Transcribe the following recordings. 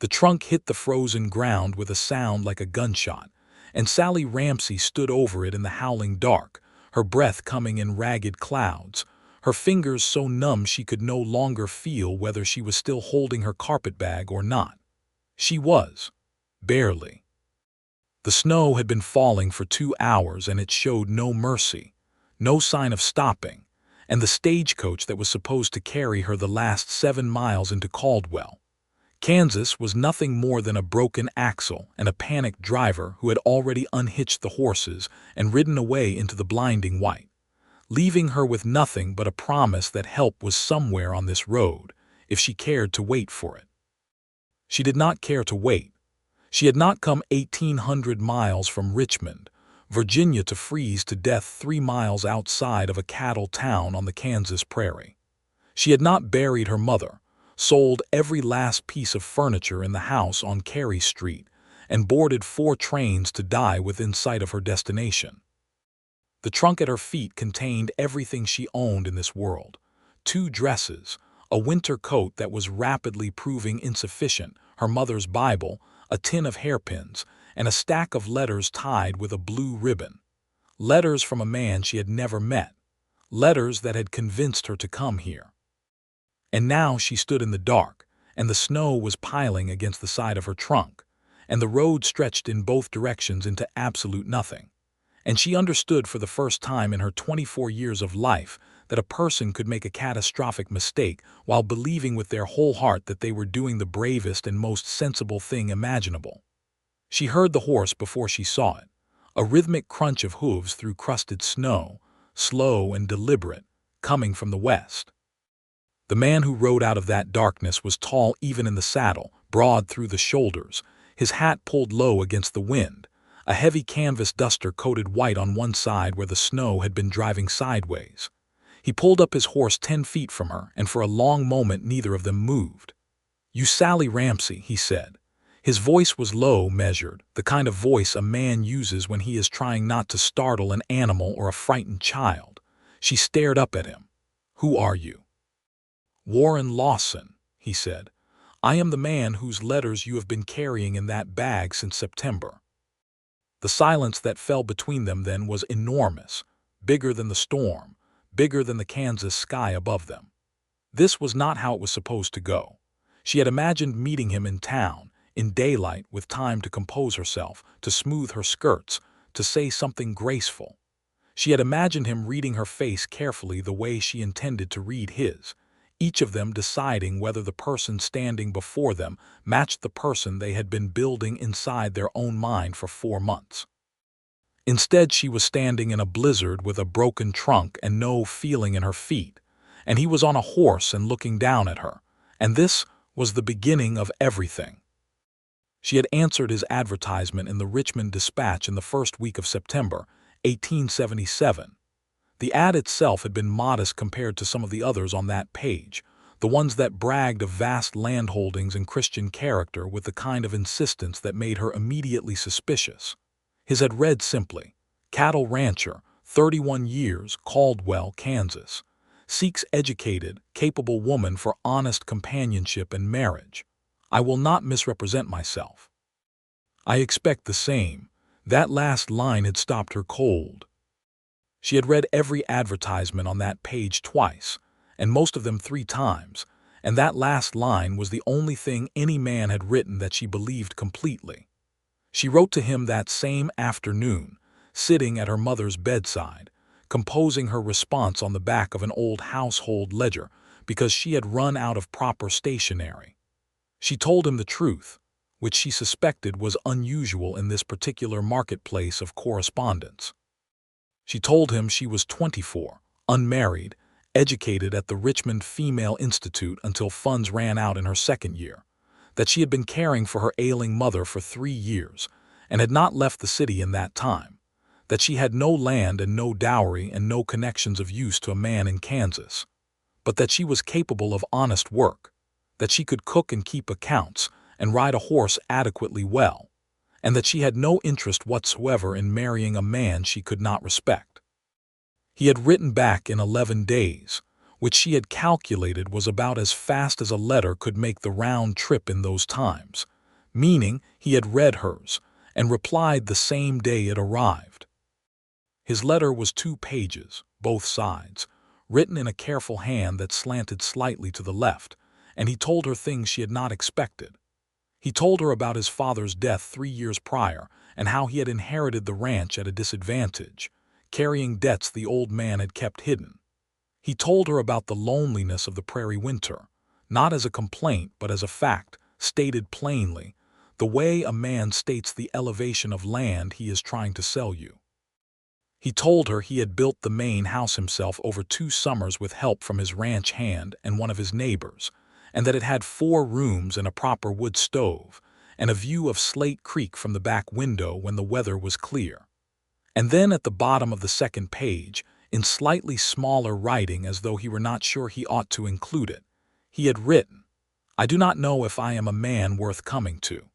The trunk hit the frozen ground with a sound like a gunshot, and Sallie Ramsey stood over it in the howling dark, her breath coming in ragged clouds, her fingers so numb she could no longer feel whether she was still holding her carpetbag or not. She was. Barely. The snow had been falling for 2 hours and it showed no mercy, no sign of stopping, and the stagecoach that was supposed to carry her the last 7 miles into Caldwell, Kansas, was nothing more than a broken axle and a panicked driver who had already unhitched the horses and ridden away into the blinding white, leaving her with nothing but a promise that help was somewhere on this road if she cared to wait for it. She did not care to wait. She had not come 1,800 miles from Richmond, Virginia, to freeze to death 3 miles outside of a cattle town on the Kansas prairie. She had not buried her mother, sold every last piece of furniture in the house on Carey Street, and boarded 4 trains to die within sight of her destination. The trunk at her feet contained everything she owned in this world: 2 dresses, a winter coat that was rapidly proving insufficient, her mother's Bible, a tin of hairpins, and a stack of letters tied with a blue ribbon. Letters from a man she had never met. Letters that had convinced her to come here. And now she stood in the dark, and the snow was piling against the side of her trunk, and the road stretched in both directions into absolute nothing. And she understood for the first time in her 24 years of life that a person could make a catastrophic mistake while believing with their whole heart that they were doing the bravest and most sensible thing imaginable. She heard the horse before she saw it, a rhythmic crunch of hooves through crusted snow, slow and deliberate, coming from the west. The man who rode out of that darkness was tall even in the saddle, broad through the shoulders, his hat pulled low against the wind, a heavy canvas duster coated white on one side where the snow had been driving sideways. He pulled up his horse 10 feet from her, and for a long moment neither of them moved. "You Sallie Ramsey," he said. His voice was low, measured, the kind of voice a man uses when he is trying not to startle an animal or a frightened child. She stared up at him. "Who are you?" "Warren Lawson," he said. "I am the man whose letters you have been carrying in that bag since September." The silence that fell between them then was enormous, bigger than the storm, bigger than the Kansas sky above them. This was not how it was supposed to go. She had imagined meeting him in town, in daylight, with time to compose herself, to smooth her skirts, to say something graceful. She had imagined him reading her face carefully the way she intended to read his, each of them deciding whether the person standing before them matched the person they had been building inside their own mind for 4 months. Instead, she was standing in a blizzard with a broken trunk and no feeling in her feet, and he was on a horse and looking down at her, and this was the beginning of everything. She had answered his advertisement in the Richmond Dispatch in the first week of September, 1877. The ad itself had been modest compared to some of the others on that page, the ones that bragged of vast landholdings and Christian character with the kind of insistence that made her immediately suspicious. His had read simply, "Cattle rancher, 31 years, Caldwell, Kansas. Seeks educated, capable woman for honest companionship and marriage. I will not misrepresent myself." "I expect the same." That last line had stopped her cold. She had read every advertisement on that page twice, and most of them 3 times, and that last line was the only thing any man had written that she believed completely. She wrote to him that same afternoon, sitting at her mother's bedside, composing her response on the back of an old household ledger because she had run out of proper stationery. She told him the truth, which she suspected was unusual in this particular marketplace of correspondence. She told him she was 24, unmarried, educated at the Richmond Female Institute until funds ran out in her 2nd year, that she had been caring for her ailing mother for 3 years and had not left the city in that time, that she had no land and no dowry and no connections of use to a man in Kansas, but that she was capable of honest work, that she could cook and keep accounts and ride a horse adequately well, and that she had no interest whatsoever in marrying a man she could not respect. He had written back in 11 days, which she had calculated was about as fast as a letter could make the round trip in those times, meaning he had read hers and replied the same day it arrived. His letter was 2 pages, both sides, written in a careful hand that slanted slightly to the left, and he told her things she had not expected. He told her about his father's death 3 years prior and how he had inherited the ranch at a disadvantage, carrying debts the old man had kept hidden. He told her about the loneliness of the prairie winter, not as a complaint but as a fact, stated plainly, the way a man states the elevation of land he is trying to sell you. He told her he had built the main house himself over 2 summers with help from his ranch hand and one of his neighbors, and that it had 4 rooms and a proper wood stove, and a view of Slate Creek from the back window when the weather was clear. And then at the bottom of the second page, in slightly smaller writing as though he were not sure he ought to include it, he had written, "I do not know if I am a man worth coming to.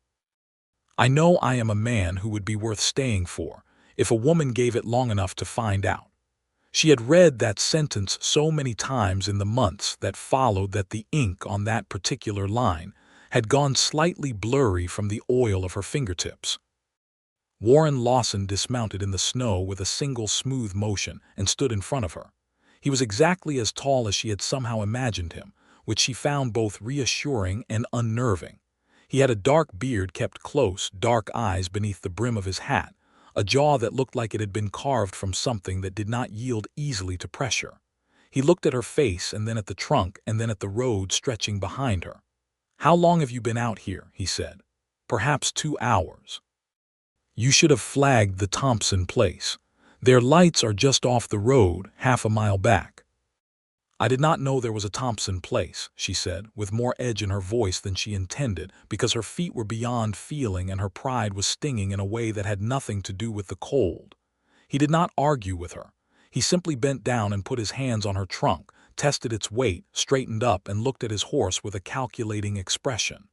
I know I am a man who would be worth staying for, if a woman gave it long enough to find out." She had read that sentence so many times in the months that followed that the ink on that particular line had gone slightly blurry from the oil of her fingertips. Warren Lawson dismounted in the snow with a single smooth motion and stood in front of her. He was exactly as tall as she had somehow imagined him, which she found both reassuring and unnerving. He had a dark beard kept close, dark eyes beneath the brim of his hat, a jaw that looked like it had been carved from something that did not yield easily to pressure. He looked at her face and then at the trunk and then at the road stretching behind her. "How long have you been out here?" he said. "Perhaps 2 hours. You should have flagged the Thompson place. Their lights are just off the road, half a mile back." "I did not know there was a Thompson place," she said, with more edge in her voice than she intended, because her feet were beyond feeling and her pride was stinging in a way that had nothing to do with the cold. He did not argue with her. He simply bent down and put his hands on her trunk, tested its weight, straightened up, and looked at his horse with a calculating expression.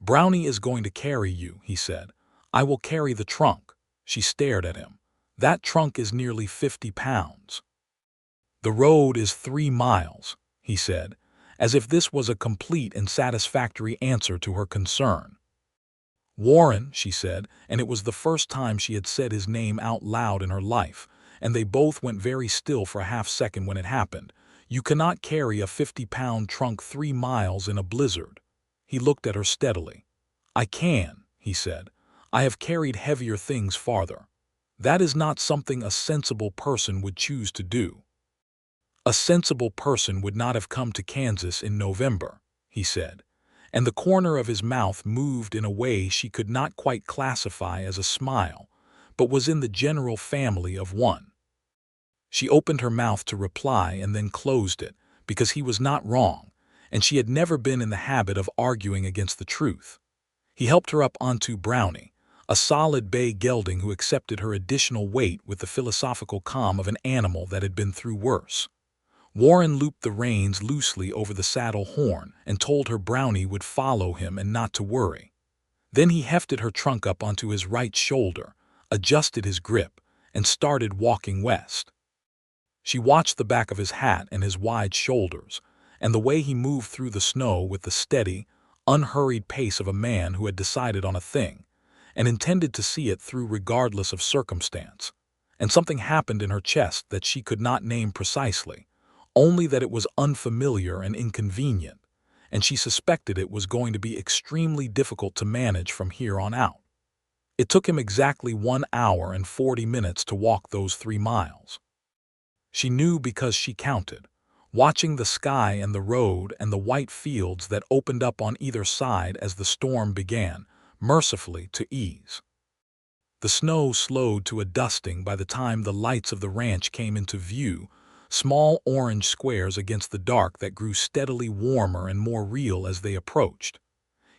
"Brownie is going to carry you," he said. "I will carry the trunk." She stared at him. "That trunk is nearly 50 pounds. "The road is 3 miles, he said, as if this was a complete and satisfactory answer to her concern. "Warren," she said, and it was the first time she had said his name out loud in her life, and they both went very still for a half-second when it happened. "You cannot carry a 50-pound trunk 3 miles in a blizzard." He looked at her steadily. "I can," he said. "I have carried heavier things farther. That is not something a sensible person would choose to do." "A sensible person would not have come to Kansas in November," he said, and the corner of his mouth moved in a way she could not quite classify as a smile, but was in the general family of one. She opened her mouth to reply and then closed it, because he was not wrong, and she had never been in the habit of arguing against the truth. He helped her up onto Brownie, a solid bay gelding who accepted her additional weight with the philosophical calm of an animal that had been through worse. Warren looped the reins loosely over the saddle horn and told her Brownie would follow him and not to worry. Then he hefted her trunk up onto his right shoulder, adjusted his grip, and started walking west. She watched the back of his hat and his wide shoulders, and the way he moved through the snow with the steady, unhurried pace of a man who had decided on a thing, and intended to see it through regardless of circumstance. And something happened in her chest that she could not name precisely, only that it was unfamiliar and inconvenient, and she suspected it was going to be extremely difficult to manage from here on out. It took him exactly 1 hour and 40 minutes to walk those 3 miles. She knew because she counted, watching the sky and the road and the white fields that opened up on either side as the storm began, mercifully to ease. The snow slowed to a dusting by the time the lights of the ranch came into view, small orange squares against the dark that grew steadily warmer and more real as they approached.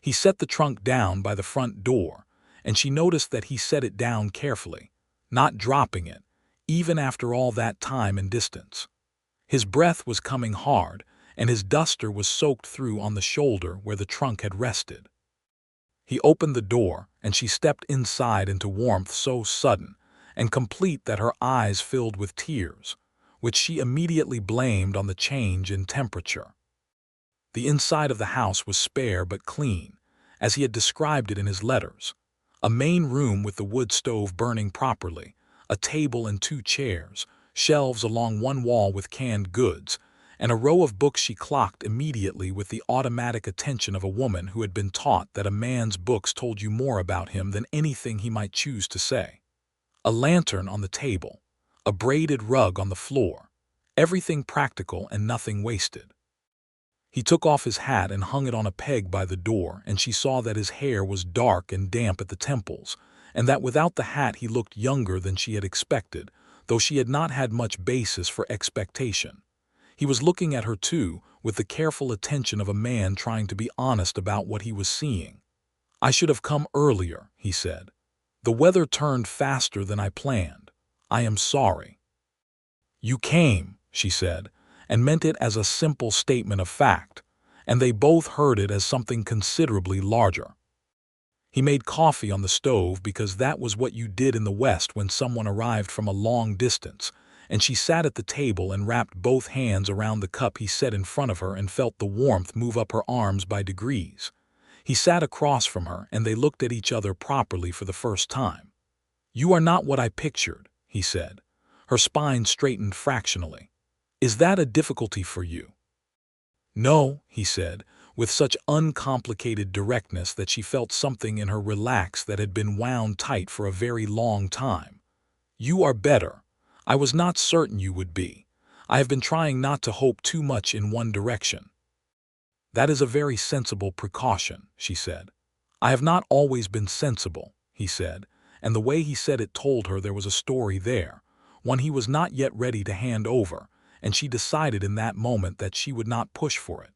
He set the trunk down by the front door, and she noticed that he set it down carefully, not dropping it, even after all that time and distance. His breath was coming hard, and his duster was soaked through on the shoulder where the trunk had rested. He opened the door, and she stepped inside into warmth so sudden and complete that her eyes filled with tears, which she immediately blamed on the change in temperature. The inside of the house was spare but clean, as he had described it in his letters. A main room with the wood stove burning properly, a table and 2 chairs, shelves along one wall with canned goods, and a row of books she clocked immediately with the automatic attention of a woman who had been taught that a man's books told you more about him than anything he might choose to say. A lantern on the table, a braided rug on the floor, everything practical and nothing wasted. He took off his hat and hung it on a peg by the door, and she saw that his hair was dark and damp at the temples, and that without the hat he looked younger than she had expected, though she had not had much basis for expectation. He was looking at her too, with the careful attention of a man trying to be honest about what he was seeing. "I should have come earlier," he said. "The weather turned faster than I planned. I am sorry." "You came," she said, and meant it as a simple statement of fact, and they both heard it as something considerably larger. He made coffee on the stove because that was what you did in the West when someone arrived from a long distance, and she sat at the table and wrapped both hands around the cup he set in front of her and felt the warmth move up her arms by degrees. He sat across from her, and they looked at each other properly for the first time. "You are not what I pictured," he said. Her spine straightened fractionally. "Is that a difficulty for you?" "No," he said, with such uncomplicated directness that she felt something in her relax that had been wound tight for a very long time. "You are better. I was not certain you would be. I have been trying not to hope too much in one direction." "That is a very sensible precaution," she said. "I have not always been sensible," he said, and the way he said it told her there was a story there, one he was not yet ready to hand over, and she decided in that moment that she would not push for it.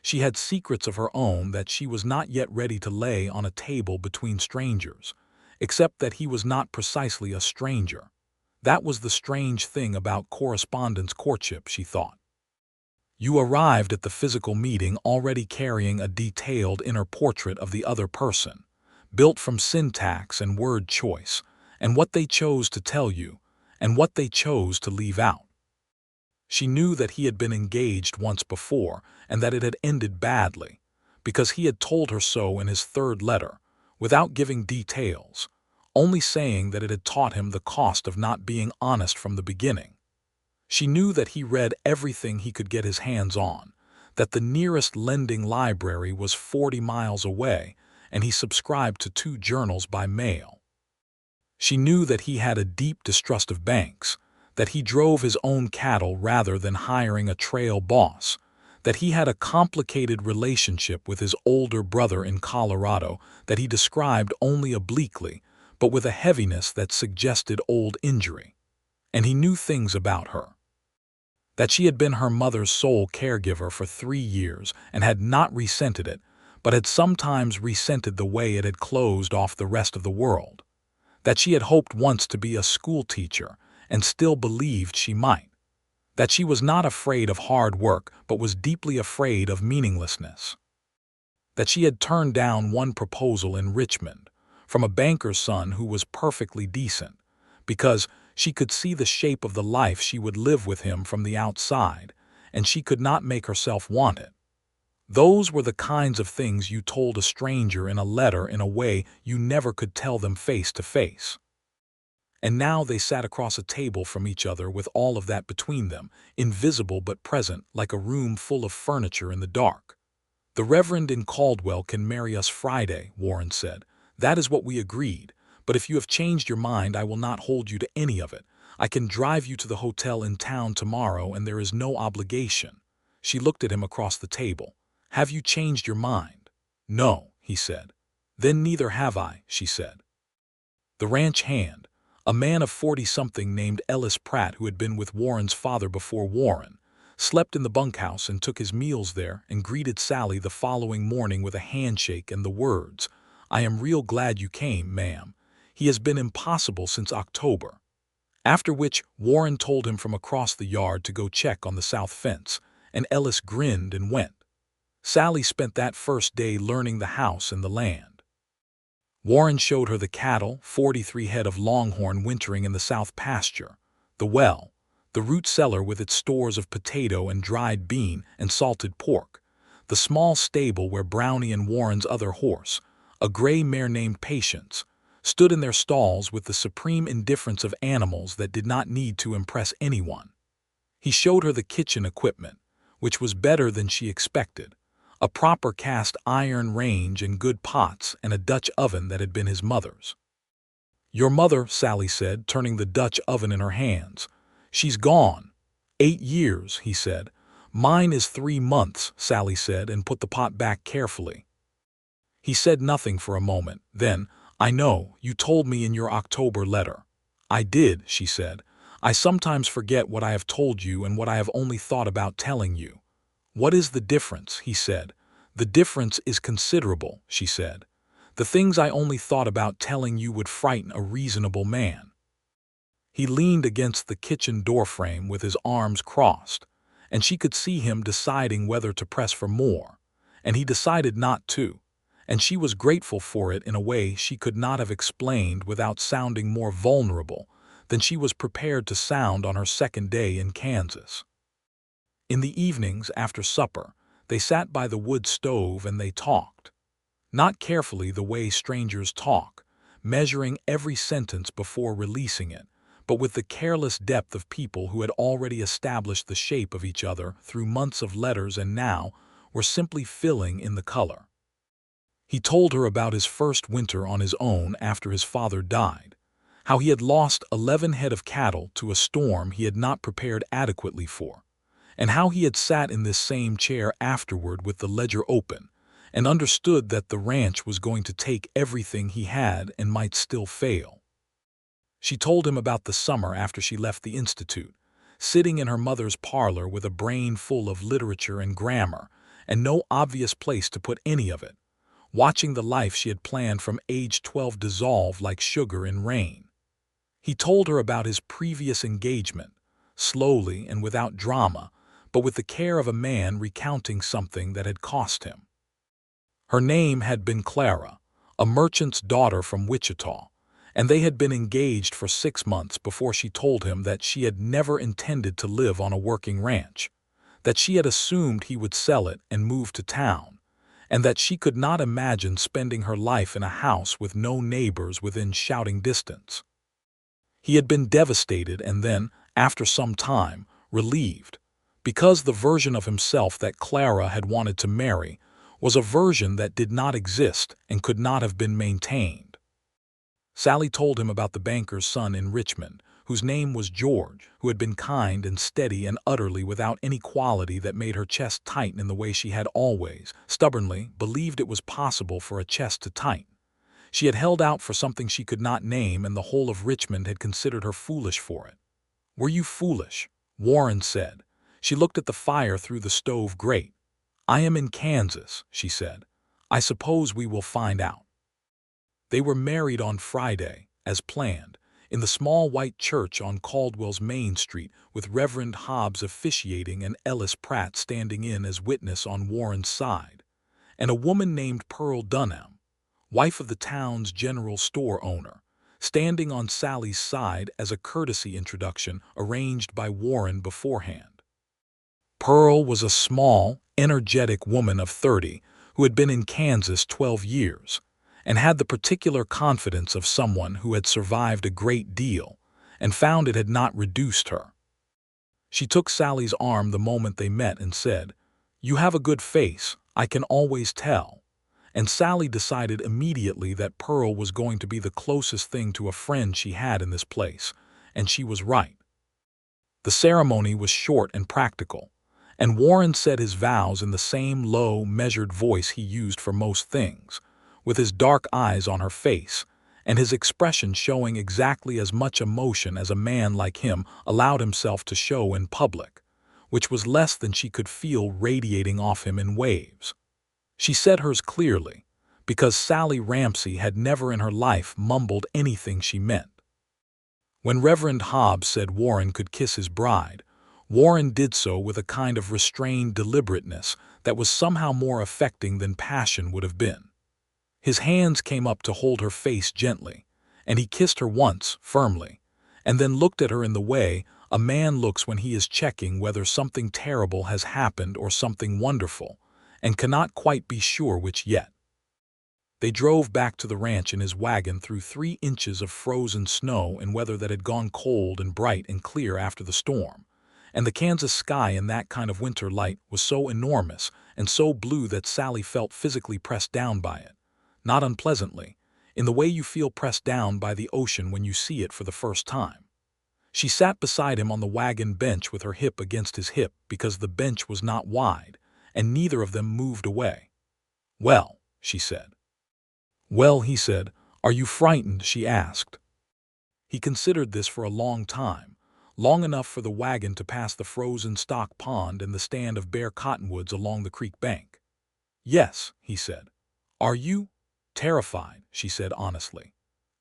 She had secrets of her own that she was not yet ready to lay on a table between strangers, except that he was not precisely a stranger. That was the strange thing about correspondence courtship, she thought. You arrived at the physical meeting already carrying a detailed inner portrait of the other person, built from syntax and word choice, and what they chose to tell you, and what they chose to leave out. She knew that he had been engaged once before and that it had ended badly, because he had told her so in his 3rd letter, without giving details, only saying that it had taught him the cost of not being honest from the beginning. She knew that he read everything he could get his hands on, that the nearest lending library was 40 miles away, and he subscribed to 2 journals by mail. She knew that he had a deep distrust of banks, that he drove his own cattle rather than hiring a trail boss, that he had a complicated relationship with his older brother in Colorado that he described only obliquely, but with a heaviness that suggested old injury. And he knew things about her. That she had been her mother's sole caregiver for 3 years and had not resented it, but had sometimes resented the way it had closed off the rest of the world. That she had hoped once to be a school teacher and still believed she might. That she was not afraid of hard work but was deeply afraid of meaninglessness. That she had turned down one proposal in Richmond from a banker's son who was perfectly decent, because she could see the shape of the life she would live with him from the outside, and she could not make herself want it. Those were the kinds of things you told a stranger in a letter in a way you never could tell them face to face. And now they sat across a table from each other with all of that between them, invisible but present, like a room full of furniture in the dark. "The Reverend in Caldwell can marry us Friday," Warren said. "That is what we agreed, but if you have changed your mind I will not hold you to any of it. I can drive you to the hotel in town tomorrow and there is no obligation." She looked at him across the table. "Have you changed your mind?" "No," he said. "Then neither have I," she said. The ranch hand, a man of 40-something named Ellis Pratt who had been with Warren's father before Warren, slept in the bunkhouse and took his meals there and greeted Sallie the following morning with a handshake and the words, "I am real glad you came, ma'am. He has been impossible since October." After which Warren told him from across the yard to go check on the south fence, and Ellis grinned and went. Sallie spent that first day learning the house and the land. Warren showed her the cattle, 43 head of longhorn wintering in the south pasture, the well, the root cellar with its stores of potato and dried bean and salted pork, the small stable where Brownie and Warren's other horse, a gray mare named Patience, stood in their stalls with the supreme indifference of animals that did not need to impress anyone. He showed her the kitchen equipment, which was better than she expected, a proper cast iron range and good pots and a Dutch oven that had been his mother's. "Your mother," Sallie said, turning the Dutch oven in her hands. "She's gone." 8 years, he said. "Mine is 3 months," Sallie said, and put the pot back carefully. He said nothing for a moment. Then, "I know, you told me in your October letter." "I did," she said. "I sometimes forget what I have told you and what I have only thought about telling you." "What is the difference?" he said. "The difference is considerable," she said. "The things I only thought about telling you would frighten a reasonable man." He leaned against the kitchen doorframe with his arms crossed, and she could see him deciding whether to press for more, and he decided not to, and she was grateful for it in a way she could not have explained without sounding more vulnerable than she was prepared to sound on her second day in Kansas. In the evenings, after supper, they sat by the wood stove and they talked. Not carefully the way strangers talk, measuring every sentence before releasing it, but with the careless depth of people who had already established the shape of each other through months of letters and now were simply filling in the color. He told her about his first winter on his own after his father died, how he had lost 11 head of cattle to a storm he had not prepared adequately for, and how he had sat in this same chair afterward with the ledger open and understood that the ranch was going to take everything he had and might still fail. She told him about the summer after she left the institute, sitting in her mother's parlor with a brain full of literature and grammar and no obvious place to put any of it, watching the life she had planned from age 12 dissolve like sugar in rain. He told her about his previous engagement, slowly and without drama, but with the care of a man recounting something that had cost him. Her name had been Clara, a merchant's daughter from Wichita, and they had been engaged for 6 months before she told him that she had never intended to live on a working ranch, that she had assumed he would sell it and move to town, and that she could not imagine spending her life in a house with no neighbors within shouting distance. He had been devastated and then, after some time, relieved, because the version of himself that Clara had wanted to marry was a version that did not exist and could not have been maintained. Sallie told him about the banker's son in Richmond, whose name was George, who had been kind and steady and utterly without any quality that made her chest tighten in the way she had always, stubbornly, believed it was possible for a chest to tighten. She had held out for something she could not name, and the whole of Richmond had considered her foolish for it. "Were you foolish?" Warren said. She looked at the fire through the stove grate. "I am in Kansas," she said. "I suppose we will find out." They were married on Friday, as planned, in the small white church on Caldwell's Main Street, with Reverend Hobbs officiating and Ellis Pratt standing in as witness on Warren's side, and a woman named Pearl Dunham, wife of the town's general store owner, standing on Sallie's side as a courtesy introduction arranged by Warren beforehand. Pearl was a small, energetic woman of 30 who had been in Kansas 12 years and had the particular confidence of someone who had survived a great deal and found it had not reduced her. She took Sallie's arm the moment they met and said, "You have a good face, I can always tell." And Sallie decided immediately that Pearl was going to be the closest thing to a friend she had in this place, and she was right. The ceremony was short and practical, and Warren said his vows in the same low, measured voice he used for most things, with his dark eyes on her face, and his expression showing exactly as much emotion as a man like him allowed himself to show in public, which was less than she could feel radiating off him in waves. She said hers clearly, because Sallie Ramsey had never in her life mumbled anything she meant. When Reverend Hobbs said Warren could kiss his bride, Warren did so with a kind of restrained deliberateness that was somehow more affecting than passion would have been. His hands came up to hold her face gently, and he kissed her once, firmly, and then looked at her in the way A man looks when he is checking whether something terrible has happened or something wonderful, and cannot quite be sure which yet. They drove back to the ranch in his wagon through 3 inches of frozen snow in weather that had gone cold and bright and clear after the storm. And the Kansas sky in that kind of winter light was so enormous and so blue that Sallie felt physically pressed down by it. Not unpleasantly, in the way you feel pressed down by the ocean when you see it for the first time. She sat beside him on the wagon bench with her hip against his hip because the bench was not wide, and neither of them moved away. "Well," she said. "Well," he said. "Are you frightened?" she asked. He considered this for a long time, long enough for the wagon to pass the frozen stock pond and the stand of bare cottonwoods along the creek bank. "Yes," he said. "Are you?" "Terrified," she said honestly.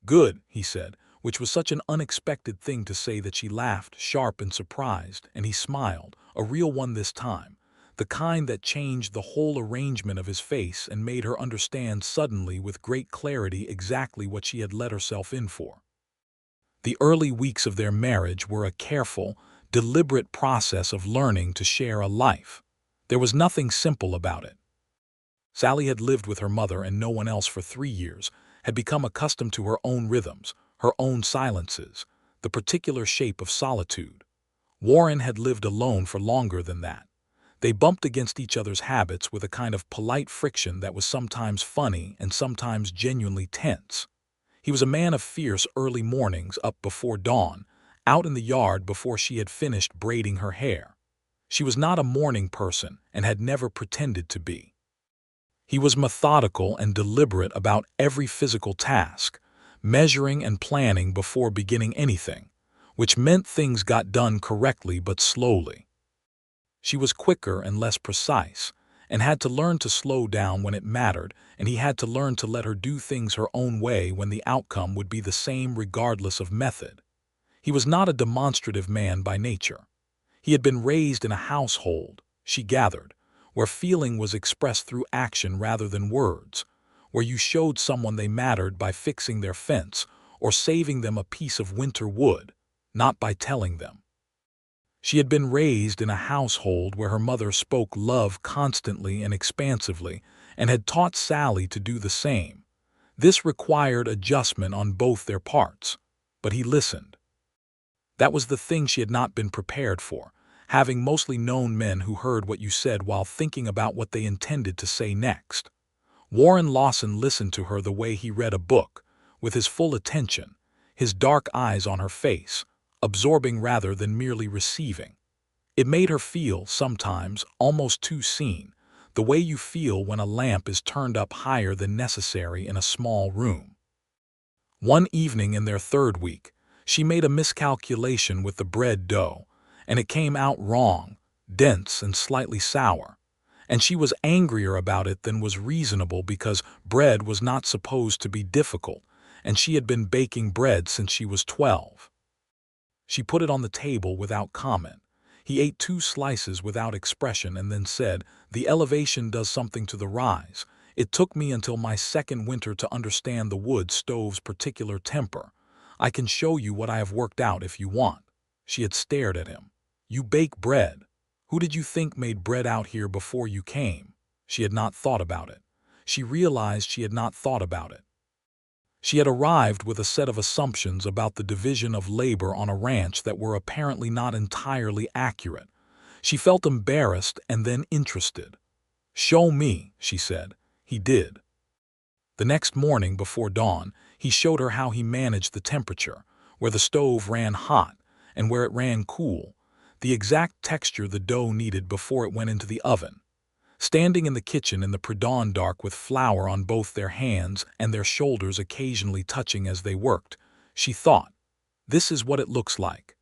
"Good," he said, which was such an unexpected thing to say that she laughed, sharp and surprised, and he smiled, a real one this time, the kind that changed the whole arrangement of his face and made her understand suddenly with great clarity exactly what she had let herself in for. The early weeks of their marriage were a careful, deliberate process of learning to share a life. There was nothing simple about it. Sallie had lived with her mother and no one else for 3 years, had become accustomed to her own rhythms, her own silences, the particular shape of solitude. Warren had lived alone for longer than that. They bumped against each other's habits with a kind of polite friction that was sometimes funny and sometimes genuinely tense. He was a man of fierce early mornings up before dawn, out in the yard before she had finished braiding her hair. She was not a morning person and had never pretended to be. He was methodical and deliberate about every physical task, measuring and planning before beginning anything, which meant things got done correctly but slowly. She was quicker and less precise, and had to learn to slow down when it mattered, and he had to learn to let her do things her own way when the outcome would be the same regardless of method. He was not a demonstrative man by nature. He had been raised in a household, she gathered, where feeling was expressed through action rather than words, where you showed someone they mattered by fixing their fence or saving them a piece of winter wood, not by telling them. She had been raised in a household where her mother spoke love constantly and expansively and had taught Sallie to do the same. This required adjustment on both their parts, but he listened. That was the thing she had not been prepared for, having mostly known men who heard what you said while thinking about what they intended to say next. Warren Lawson listened to her the way he read a book, with his full attention, his dark eyes on her face, absorbing rather than merely receiving. It made her feel, sometimes, almost too seen, the way you feel when a lamp is turned up higher than necessary in a small room. One evening in their 3rd week, she made a miscalculation with the bread dough, and it came out wrong, dense and slightly sour. And she was angrier about it than was reasonable because bread was not supposed to be difficult, and she had been baking bread since she was 12. She put it on the table without comment. He ate 2 slices without expression and then said, "The elevation does something to the rise. It took me until my 2nd winter to understand the wood stove's particular temper. I can show you what I have worked out if you want." She had stared at him. "You bake bread. Who did you think made bread out here before you came?" She had not thought about it. She realized she had not thought about it. She had arrived with a set of assumptions about the division of labor on a ranch that were apparently not entirely accurate. She felt embarrassed and then interested. "Show me," she said. He did. The next morning before dawn, he showed her how he managed the temperature, where the stove ran hot and where it ran cool, the exact texture the dough needed before it went into the oven. Standing in the kitchen in the pre-dawn dark with flour on both their hands and their shoulders occasionally touching as they worked, she thought, "This is what it looks like.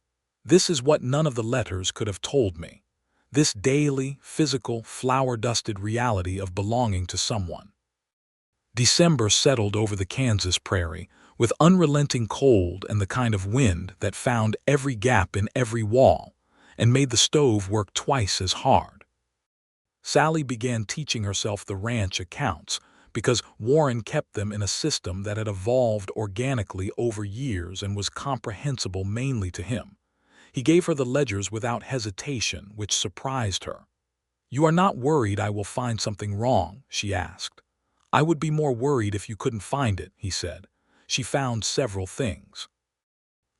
This is what none of the letters could have told me. This daily, physical, flour-dusted reality of belonging to someone." December settled over the Kansas prairie with unrelenting cold and the kind of wind that found every gap in every wall and made the stove work twice as hard. Sallie began teaching herself the ranch accounts because Warren kept them in a system that had evolved organically over years and was comprehensible mainly to him. He gave her the ledgers without hesitation, which surprised her. "You are not worried I will find something wrong?" she asked. "I would be more worried if you couldn't find it," he said. She found several things.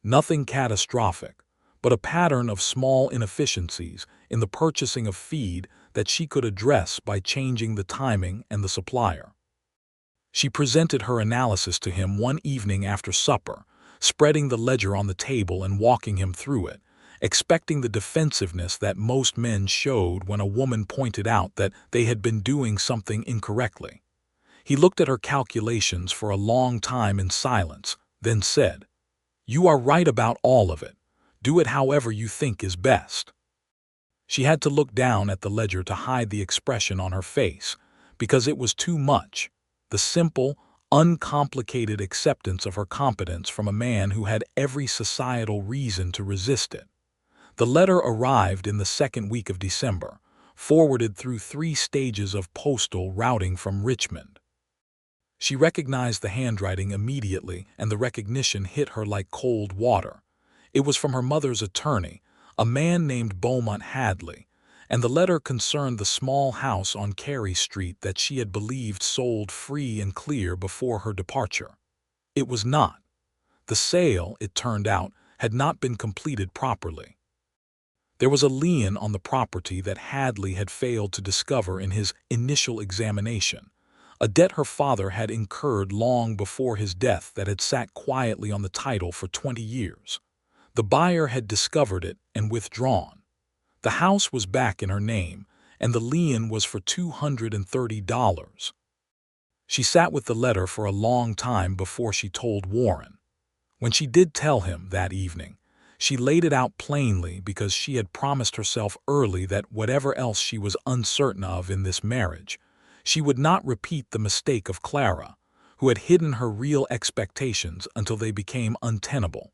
Nothing catastrophic, but a pattern of small inefficiencies in the purchasing of feed that she could address by changing the timing and the supplier. She presented her analysis to him one evening after supper, spreading the ledger on the table and walking him through it, expecting the defensiveness that most men showed when a woman pointed out that they had been doing something incorrectly. He looked at her calculations for a long time in silence, then said, "You are right about all of it. Do it however you think is best." She had to look down at the ledger to hide the expression on her face, because it was too much, the simple, uncomplicated acceptance of her competence from a man who had every societal reason to resist it. The letter arrived in the second week of December, forwarded through 3 stages of postal routing from Richmond. She recognized the handwriting immediately, and the recognition hit her like cold water. It was from her mother's attorney, a man named Beaumont Hadley, and the letter concerned the small house on Carey Street that she had believed sold free and clear before her departure. It was not. The sale, it turned out, had not been completed properly. There was a lien on the property that Hadley had failed to discover in his initial examination, a debt her father had incurred long before his death that had sat quietly on the title for 20 years. The buyer had discovered it and withdrawn. The house was back in her name, and the lien was for $230. She sat with the letter for a long time before she told Warren. When she did tell him that evening, she laid it out plainly because she had promised herself early that whatever else she was uncertain of in this marriage, she would not repeat the mistake of Clara, who had hidden her real expectations until they became untenable.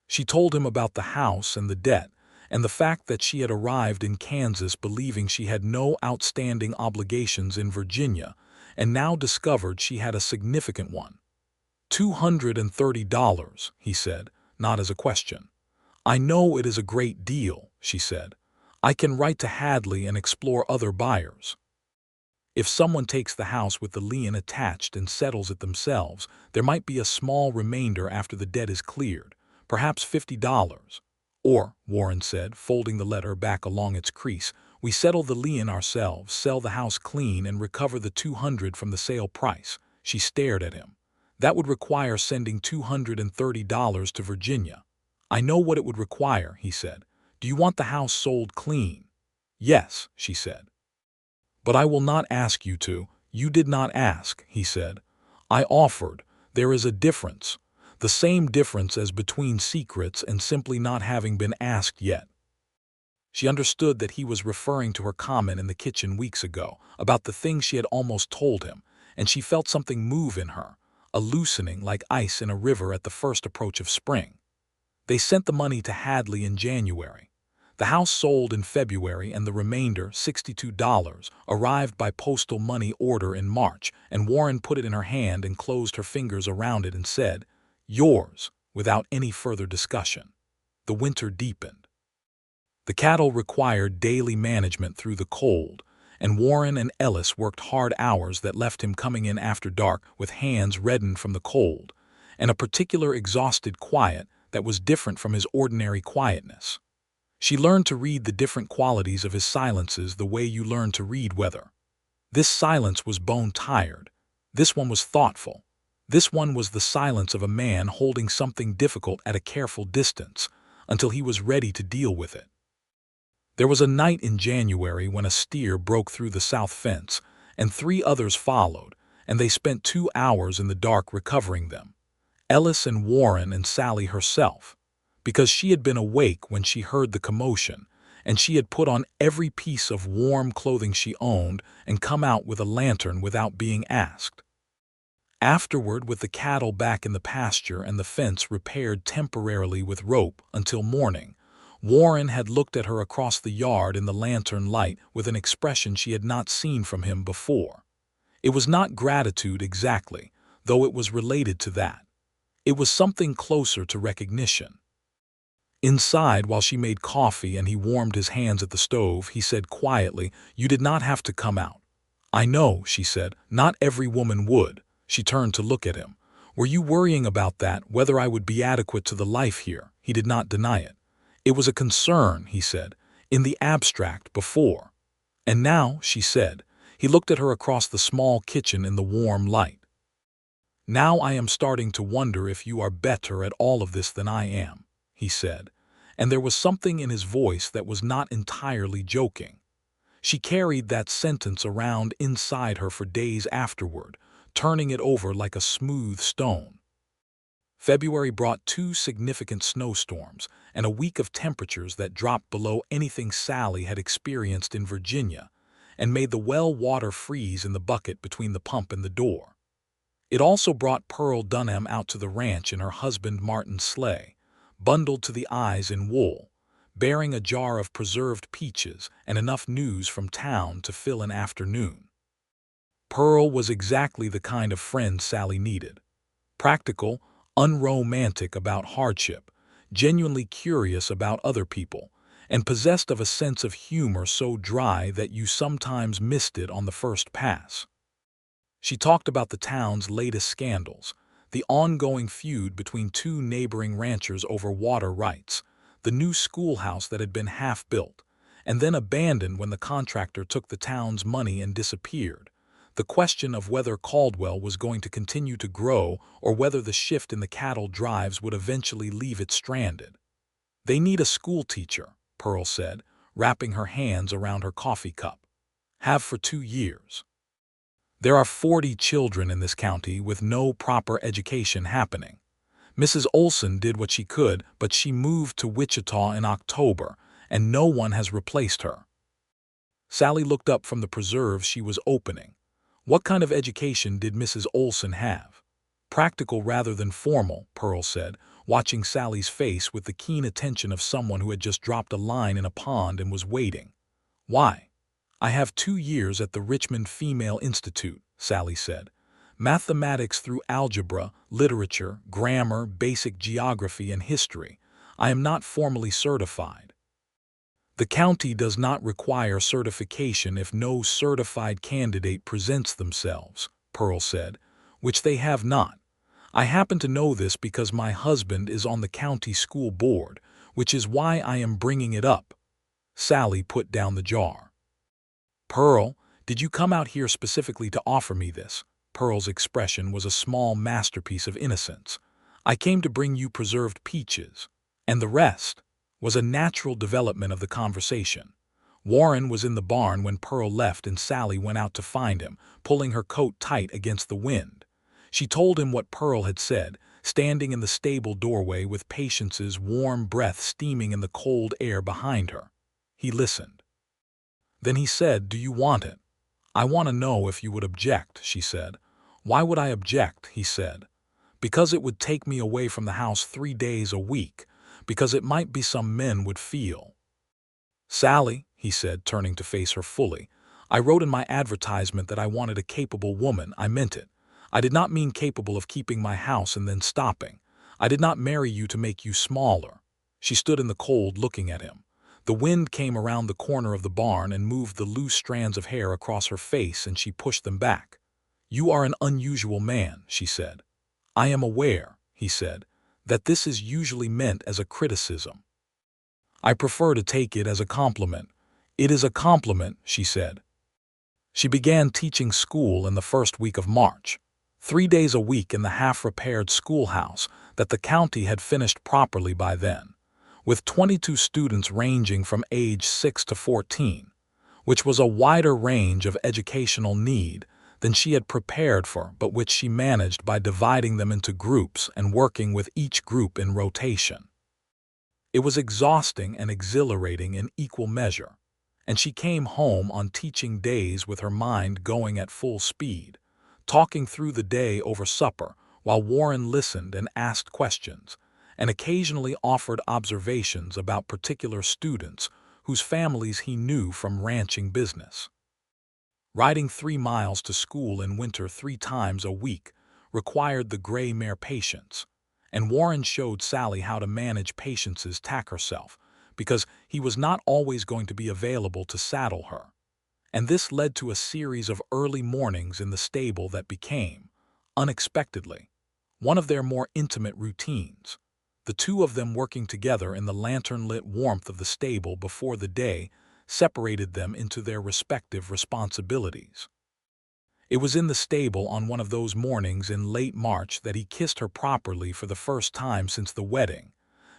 She told him about the house and the debt, and the fact that she had arrived in Kansas believing she had no outstanding obligations in Virginia, and now discovered she had a significant one. $230, he said, not as a question. "I know it is a great deal," she said. "I can write to Hadley and explore other buyers. If someone takes the house with the lien attached and settles it themselves, there might be a small remainder after the debt is cleared, perhaps $50. Or," Warren said, folding the letter back along its crease, "we settle the lien ourselves, sell the house clean, and recover the $200 from the sale price." She stared at him. "That would require sending $230 to Virginia." "I know what it would require," he said. "Do you want the house sold clean?" "Yes," she said. "But I will not ask you to." "You did not ask," he said. "I offered. There is a difference. The same difference as between secrets and simply not having been asked yet." She understood that he was referring to her comment in the kitchen weeks ago about the things she had almost told him, and she felt something move in her, a loosening like ice in a river at the first approach of spring. They sent the money to Hadley in January. The house sold in February, and the remainder, $62, arrived by postal money order in March, and Warren put it in her hand and closed her fingers around it and said, "Yours," without any further discussion. The winter deepened. The cattle required daily management through the cold, and Warren and Ellis worked hard hours that left him coming in after dark with hands reddened from the cold, and a particular exhausted quiet that was different from his ordinary quietness. She learned to read the different qualities of his silences the way you learn to read weather. This silence was bone-tired. This one was thoughtful. This one was the silence of a man holding something difficult at a careful distance until he was ready to deal with it. There was a night in January when a steer broke through the south fence, and 3 others followed, and they spent 2 hours in the dark recovering them. Ellis and Warren and Sallie herself, because she had been awake when she heard the commotion, and she had put on every piece of warm clothing she owned and come out with a lantern without being asked. Afterward, with the cattle back in the pasture and the fence repaired temporarily with rope until morning, Warren had looked at her across the yard in the lantern light with an expression she had not seen from him before. It was not gratitude exactly, though it was related to that. It was something closer to recognition. Inside, while she made coffee and he warmed his hands at the stove, he said quietly, "You did not have to come out." "I know," she said. "Not every woman would." She turned to look at him. "Were you worrying about that, whether I would be adequate to the life here?" He did not deny it. "It was a concern," he said, "in the abstract before." "And now," she said. He looked at her across the small kitchen in the warm light. "Now I am starting to wonder if you are better at all of this than I am," he said, and there was something in his voice that was not entirely joking. She carried that sentence around inside her for days afterward, turning it over like a smooth stone. February brought 2 significant snowstorms and a week of temperatures that dropped below anything Sallie had experienced in Virginia and made the well water freeze in the bucket between the pump and the door. It also brought Pearl Dunham out to the ranch in her husband Martin's sleigh, bundled to the eyes in wool, bearing a jar of preserved peaches and enough news from town to fill an afternoon. Pearl was exactly the kind of friend Sallie needed. Practical, unromantic about hardship, genuinely curious about other people, and possessed of a sense of humor so dry that you sometimes missed it on the first pass. She talked about the town's latest scandals, the ongoing feud between 2 neighboring ranchers over water rights, the new schoolhouse that had been half-built, and then abandoned when the contractor took the town's money and disappeared, the question of whether Caldwell was going to continue to grow or whether the shift in the cattle drives would eventually leave it stranded. "They need a school teacher," Pearl said, wrapping her hands around her coffee cup. "Have for 2 years. There are 40 children in this county with no proper education happening. Mrs. Olson did what she could, but she moved to Wichita in October, and no one has replaced her." Sallie looked up from the preserves she was opening. "What kind of education did Mrs. Olson have?" "Practical rather than formal," Pearl said, watching Sallie's face with the keen attention of someone who had just dropped a line in a pond and was waiting. "Why?" "I have 2 years at the Richmond Female Institute," Sallie said. "Mathematics through algebra, literature, grammar, basic geography, and history. I am not formally certified." "The county does not require certification if no certified candidate presents themselves," Pearl said, "which they have not. I happen to know this because my husband is on the county school board, which is why I am bringing it up." Sallie put down the jar. "Pearl, did you come out here specifically to offer me this?" Pearl's expression was a small masterpiece of innocence. "I came to bring you preserved peaches." And the rest was a natural development of the conversation. Warren was in the barn when Pearl left and Sallie went out to find him, pulling her coat tight against the wind. She told him what Pearl had said, standing in the stable doorway with Patience's warm breath steaming in the cold air behind her. He listened. Then he said, "Do you want it?" "I want to know if you would object," she said. "Why would I object?" he said. "Because it would take me away from the house 3 days a week, because it might be some men would feel." "Sallie," he said, turning to face her fully, "I wrote in my advertisement that I wanted a capable woman. I meant it. I did not mean capable of keeping my house and then stopping. I did not marry you to make you smaller." She stood in the cold looking at him. The wind came around the corner of the barn and moved the loose strands of hair across her face, and she pushed them back. "You are an unusual man," she said. "I am aware," he said, "that this is usually meant as a criticism. I prefer to take it as a compliment." "It is a compliment," she said. She began teaching school in the first week of March, 3 days a week in the half-repaired schoolhouse that the county had finished properly by then, with 22 students ranging from age 6 to 14, which was a wider range of educational need than she had prepared for, but which she managed by dividing them into groups and working with each group in rotation. It was exhausting and exhilarating in equal measure, and she came home on teaching days with her mind going at full speed, talking through the day over supper while Warren listened and asked questions, and occasionally offered observations about particular students whose families he knew from ranching business. Riding 3 miles to school in winter 3 times a week required the gray mare patience, and Warren showed Sallie how to manage Patience's tack herself, because he was not always going to be available to saddle her. And this led to a series of early mornings in the stable that became, unexpectedly, one of their more intimate routines, the two of them working together in the lantern-lit warmth of the stable before the day separated them into their respective responsibilities. It was in the stable on one of those mornings in late March that he kissed her properly for the first time since the wedding,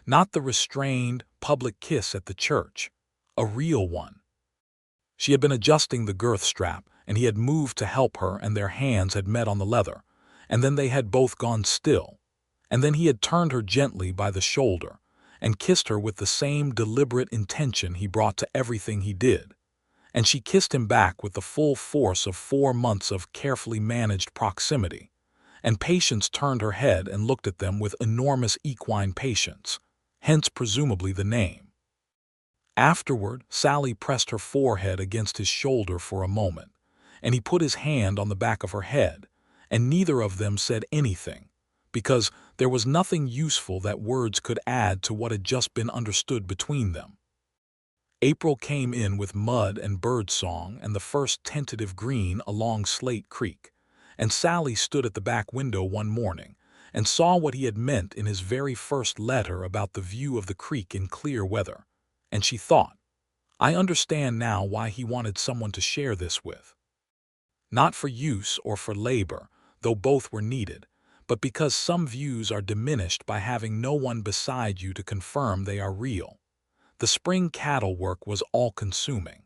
not the restrained, public kiss at the church, a real one. She had been adjusting the girth strap, and he had moved to help her, and their hands had met on the leather, and then they had both gone still, and then he had turned her gently by the shoulder and kissed her with the same deliberate intention he brought to everything he did, and she kissed him back with the full force of 4 months of carefully managed proximity, and Patience turned her head and looked at them with enormous equine patience, hence presumably the name. Afterward, Sallie pressed her forehead against his shoulder for a moment, and he put his hand on the back of her head, and neither of them said anything, because there was nothing useful that words could add to what had just been understood between them. April came in with mud and birdsong and the first tentative green along Slate Creek, and Sallie stood at the back window one morning and saw what he had meant in his very first letter about the view of the creek in clear weather, and she thought, I understand now why he wanted someone to share this with. Not for use or for labor, though both were needed, but because some views are diminished by having no one beside you to confirm they are real. The spring cattle work was all-consuming.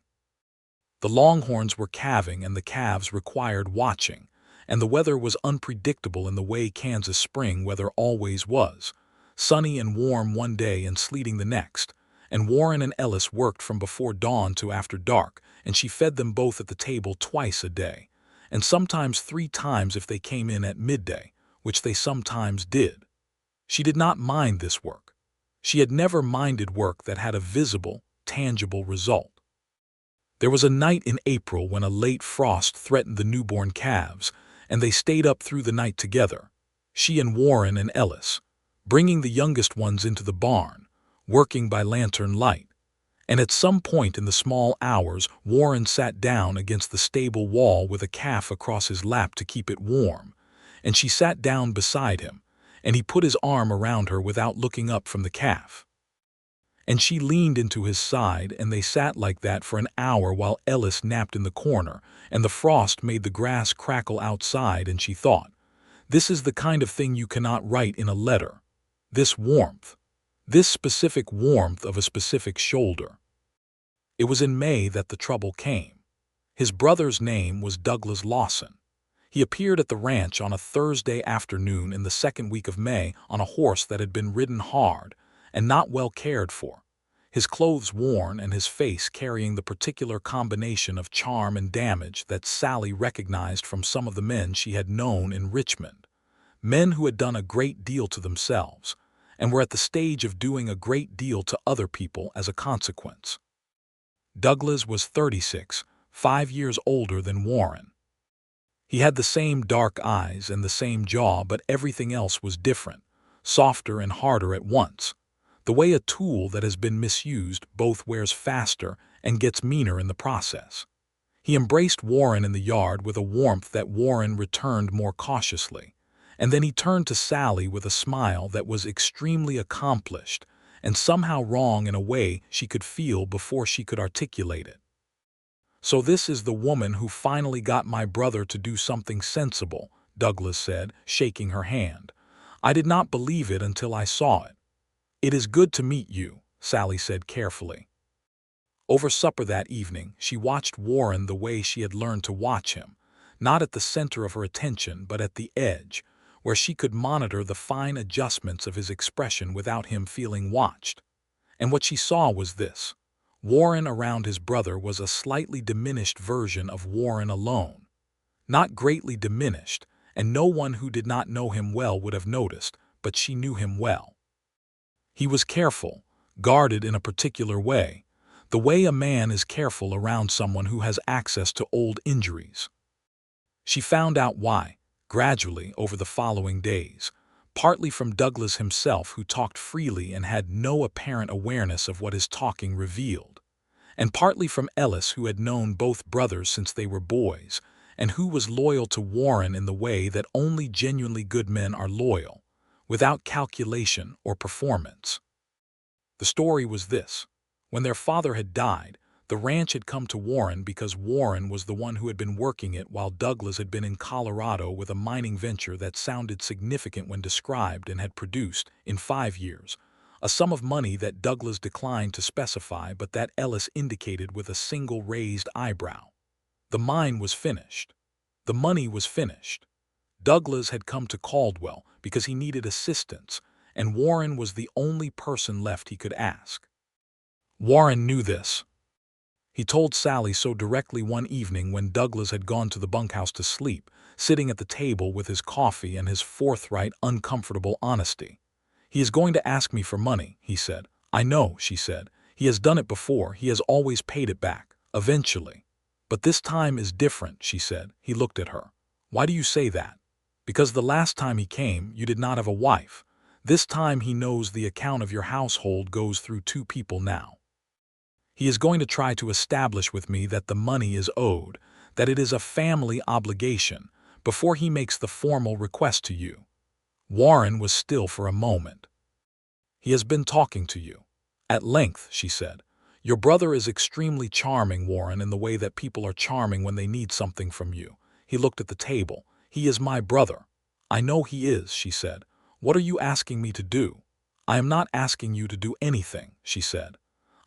The longhorns were calving and the calves required watching, and the weather was unpredictable in the way Kansas spring weather always was, sunny and warm one day and sleeting the next, and Warren and Ellis worked from before dawn to after dark, and she fed them both at the table twice a day, and sometimes 3 times if they came in at midday, which they sometimes did. She did not mind this work. She had never minded work that had a visible, tangible result. There was a night in April when a late frost threatened the newborn calves, and they stayed up through the night together, she and Warren and Ellis, bringing the youngest ones into the barn, working by lantern light. And at some point in the small hours, Warren sat down against the stable wall with a calf across his lap to keep it warm, and she sat down beside him, and he put his arm around her without looking up from the calf. And she leaned into his side, and they sat like that for an hour while Ellis napped in the corner, and the frost made the grass crackle outside, and she thought, this is the kind of thing you cannot write in a letter. This warmth. This specific warmth of a specific shoulder. It was in May that the trouble came. His brother's name was Douglas Lawson. He appeared at the ranch on a Thursday afternoon in the second week of May on a horse that had been ridden hard and not well cared for, his clothes worn and his face carrying the particular combination of charm and damage that Sallie recognized from some of the men she had known in Richmond, men who had done a great deal to themselves and were at the stage of doing a great deal to other people as a consequence. Douglas was 36, 5 years older than Warren. He had the same dark eyes and the same jaw, but everything else was different, softer and harder at once. The way a tool that has been misused both wears faster and gets meaner in the process. He embraced Warren in the yard with a warmth that Warren returned more cautiously, and then he turned to Sallie with a smile that was extremely accomplished and somehow wrong in a way she could feel before she could articulate it. So this is the woman who finally got my brother to do something sensible, Douglas said, shaking her hand. I did not believe it until I saw it. It is good to meet you, Sallie said carefully. Over supper that evening, she watched Warren the way she had learned to watch him, not at the center of her attention but at the edge, where she could monitor the fine adjustments of his expression without him feeling watched. And what she saw was this. Warren around his brother was a slightly diminished version of Warren alone. Not greatly diminished, and no one who did not know him well would have noticed, but she knew him well. He was careful, guarded in a particular way, the way a man is careful around someone who has access to old injuries. She found out why, gradually over the following days, partly from Douglas himself, who talked freely and had no apparent awareness of what his talking revealed, and partly from Ellis, who had known both brothers since they were boys, and who was loyal to Warren in the way that only genuinely good men are loyal, without calculation or performance. The story was this. When their father had died, the ranch had come to Warren because Warren was the one who had been working it while Douglas had been in Colorado with a mining venture that sounded significant when described and had produced, in 5 years, a sum of money that Douglas declined to specify but that Ellis indicated with a single raised eyebrow. The mine was finished. The money was finished. Douglas had come to Caldwell because he needed assistance, and Warren was the only person left he could ask. Warren knew this. He told Sallie so directly one evening when Douglas had gone to the bunkhouse to sleep, sitting at the table with his coffee and his forthright, uncomfortable honesty. "He is going to ask me for money," he said. "I know," she said. "He has done it before. He has always paid it back, eventually. But this time is different," she said. He looked at her. "Why do you say that?" "Because the last time he came, you did not have a wife. This time he knows the account of your household goes through 2 people now. He is going to try to establish with me that the money is owed, that it is a family obligation, before he makes the formal request to you." Warren was still for a moment. "He has been talking to you." "At length," she said. "Your brother is extremely charming, Warren, in the way that people are charming when they need something from you." He looked at the table. "He is my brother." "I know he is," she said. "What are you asking me to do?" "I am not asking you to do anything," she said.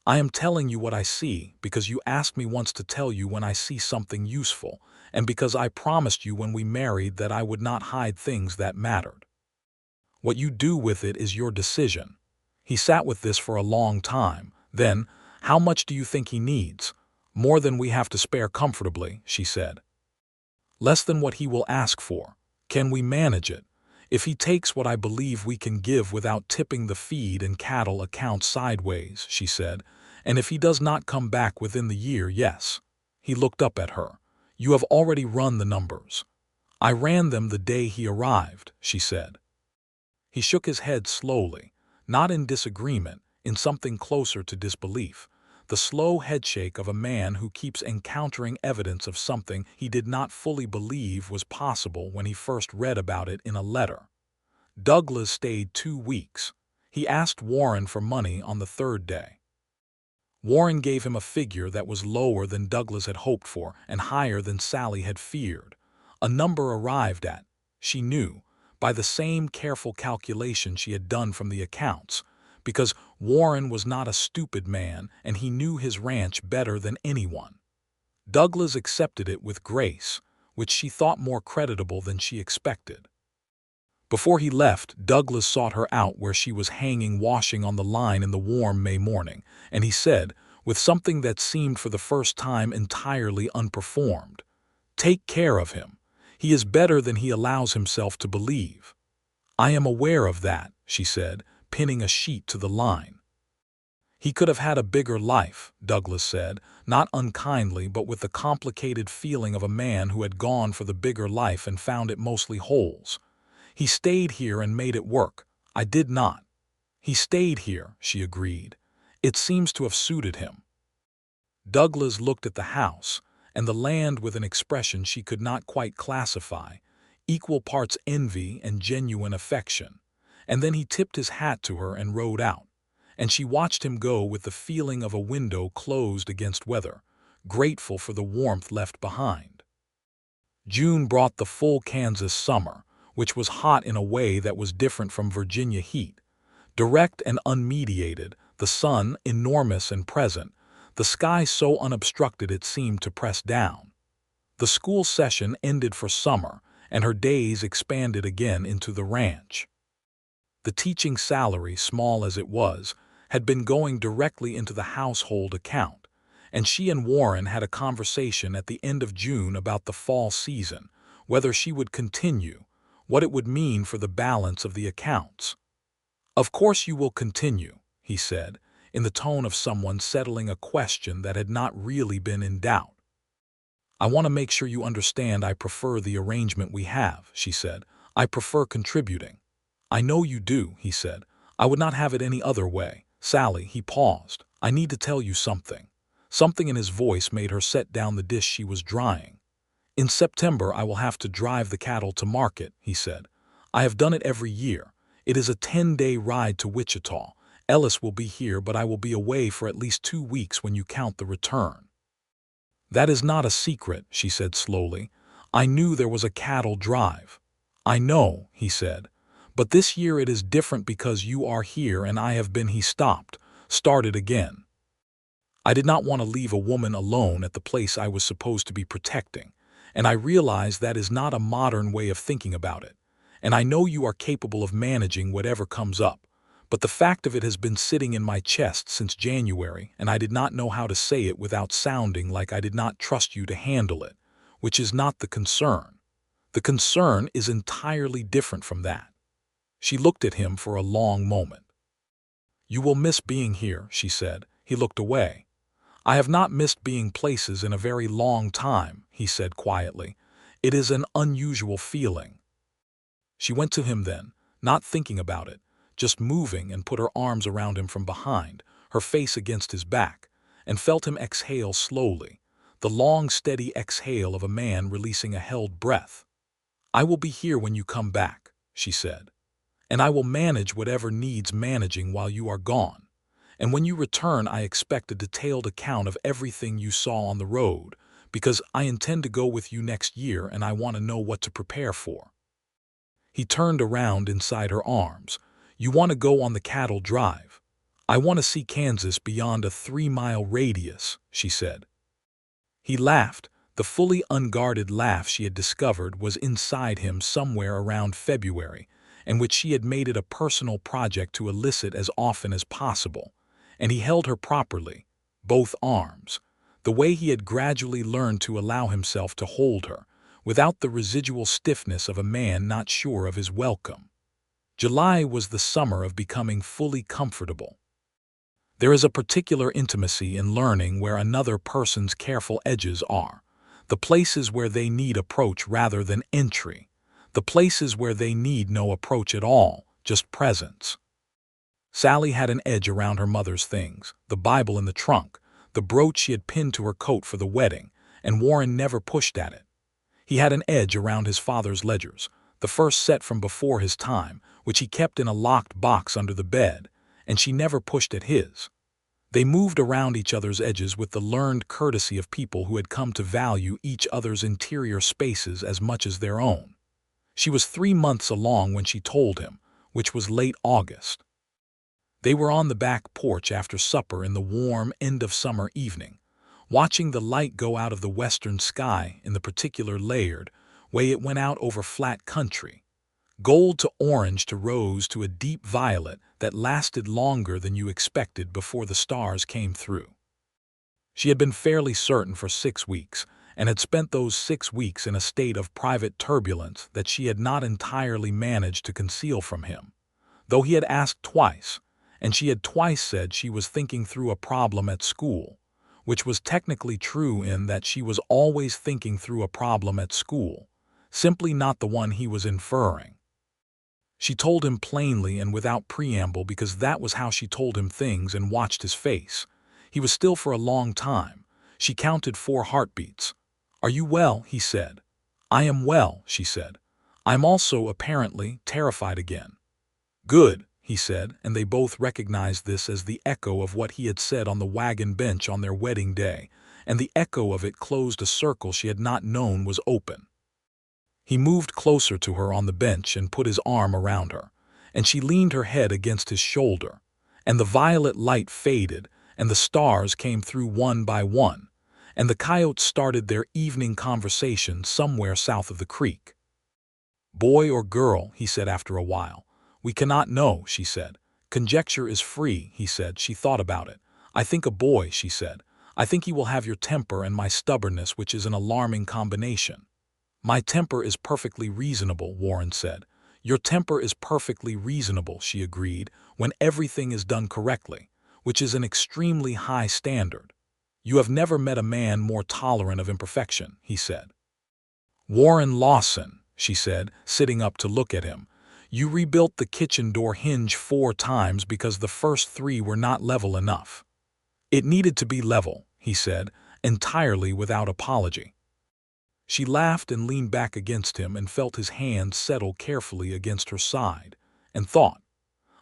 "I am telling you what I see, because you asked me once to tell you when I see something useful, and because I promised you when we married that I would not hide things that mattered. What you do with it is your decision." He sat with this for a long time. Then, "How much do you think he needs?" "More than we have to spare comfortably," she said. "Less than what he will ask for. Can we manage it? If he takes what I believe we can give without tipping the feed and cattle account sideways," she said, "and if he does not come back within the year, yes." He looked up at her. "You have already run the numbers." "I ran them the day he arrived," she said. He shook his head slowly, not in disagreement, in something closer to disbelief, the slow headshake of a man who keeps encountering evidence of something he did not fully believe was possible when he first read about it in a letter. Douglas stayed 2 weeks. He asked Warren for money on the 3rd day. Warren gave him a figure that was lower than Douglas had hoped for and higher than Sallie had feared. A number arrived at, she knew, by the same careful calculation she had done from the accounts, because Warren was not a stupid man and he knew his ranch better than anyone. Douglas accepted it with grace, which she thought more creditable than she expected. Before he left, Douglas sought her out where she was hanging washing on the line in the warm May morning, and he said, with something that seemed for the first time entirely unperformed, "Take care of him. He is better than he allows himself to believe." "I am aware of that," she said, pinning a sheet to the line. "He could have had a bigger life," Douglas said, not unkindly but with the complicated feeling of a man who had gone for the bigger life and found it mostly holes. "He stayed here and made it work. I did not." "He stayed here," she agreed. "It seems to have suited him." Douglas looked at the house and the land with an expression she could not quite classify, equal parts envy and genuine affection, and then he tipped his hat to her and rode out, and she watched him go with the feeling of a window closed against weather, grateful for the warmth left behind. June brought the full Kansas summer, which was hot in a way that was different from Virginia heat. Direct and unmediated, the sun enormous and present, the sky so unobstructed it seemed to press down. The school session ended for summer, and her days expanded again into the ranch. The teaching salary, small as it was, had been going directly into the household account, and she and Warren had a conversation at the end of June about the fall season, whether she would continue, what it would mean for the balance of the accounts. "Of course you will continue," he said, in the tone of someone settling a question that had not really been in doubt. "I want to make sure you understand I prefer the arrangement we have," she said. "I prefer contributing." I know you do, he said. I would not have it any other way. Sallie, he paused. I need to tell you something. Something in his voice made her set down the dish she was drying. In September I will have to drive the cattle to market, he said. I have done it every year. It is a 10-day ride to Wichita. Ellis will be here, but I will be away for at least 2 weeks when you count the return. That is not a secret, she said slowly. I knew there was a cattle drive. I know, he said. But this year it is different because you are here and I have been. He started again. I did not want to leave a woman alone at the place I was supposed to be protecting, and I realize that is not a modern way of thinking about it. And I know you are capable of managing whatever comes up, but the fact of it has been sitting in my chest since January, and I did not know how to say it without sounding like I did not trust you to handle it, which is not the concern. The concern is entirely different from that. She looked at him for a long moment. You will miss being here, she said. He looked away. I have not missed being places in a very long time, he said quietly. It is an unusual feeling. She went to him then, not thinking about it, just moving, and put her arms around him from behind, her face against his back, and felt him exhale slowly, the long, steady exhale of a man releasing a held breath. I will be here when you come back, she said. And I will manage whatever needs managing while you are gone. And when you return, I expect a detailed account of everything you saw on the road, because I intend to go with you next year and I want to know what to prepare for. He turned around inside her arms. You want to go on the cattle drive? I want to see Kansas beyond a 3-mile radius, she said. He laughed. The fully unguarded laugh she had discovered was inside him somewhere around February, and which she had made it a personal project to elicit as often as possible, and he held her properly, both arms, the way he had gradually learned to allow himself to hold her, without the residual stiffness of a man not sure of his welcome. July was the summer of becoming fully comfortable. There is a particular intimacy in learning where another person's careful edges are, the places where they need approach rather than entry, the places where they need no approach at all, just presence. Sallie had an edge around her mother's things, the Bible in the trunk, the brooch she had pinned to her coat for the wedding, and Warren never pushed at it. He had an edge around his father's ledgers, the first set from before his time, which he kept in a locked box under the bed, and she never pushed at his. They moved around each other's edges with the learned courtesy of people who had come to value each other's interior spaces as much as their own. She was 3 months along when she told him, which was late August. They were on the back porch after supper in the warm end-of-summer evening, watching the light go out of the western sky in the particular layered way it went out over flat country, gold to orange to rose to a deep violet that lasted longer than you expected before the stars came through. She had been fairly certain for 6 weeks, and had spent those 6 weeks in a state of private turbulence that she had not entirely managed to conceal from him, though he had asked twice, and she had twice said she was thinking through a problem at school, which was technically true in that she was always thinking through a problem at school, simply not the one he was inferring. She told him plainly and without preamble because that was how she told him things, and watched his face. He was still for a long time. She counted 4 heartbeats. Are you well? He said. I am well, she said. I'm also, apparently, terrified again. Good, he said, and they both recognized this as the echo of what he had said on the wagon bench on their wedding day, and the echo of it closed a circle she had not known was open. He moved closer to her on the bench and put his arm around her, and she leaned her head against his shoulder, and the violet light faded, and the stars came through one by one, and the coyotes started their evening conversation somewhere south of the creek. Boy or girl, he said after a while. We cannot know, she said. Conjecture is free, he said. She thought about it. I think a boy, she said. I think he will have your temper and my stubbornness, which is an alarming combination. My temper is perfectly reasonable, Warren said. Your temper is perfectly reasonable, she agreed, when everything is done correctly, which is an extremely high standard. You have never met a man more tolerant of imperfection, he said. Warren Lawson, she said, sitting up to look at him. You rebuilt the kitchen door hinge 4 times because the first 3 were not level enough. It needed to be level, he said, entirely without apology. She laughed and leaned back against him and felt his hand settle carefully against her side, and thought,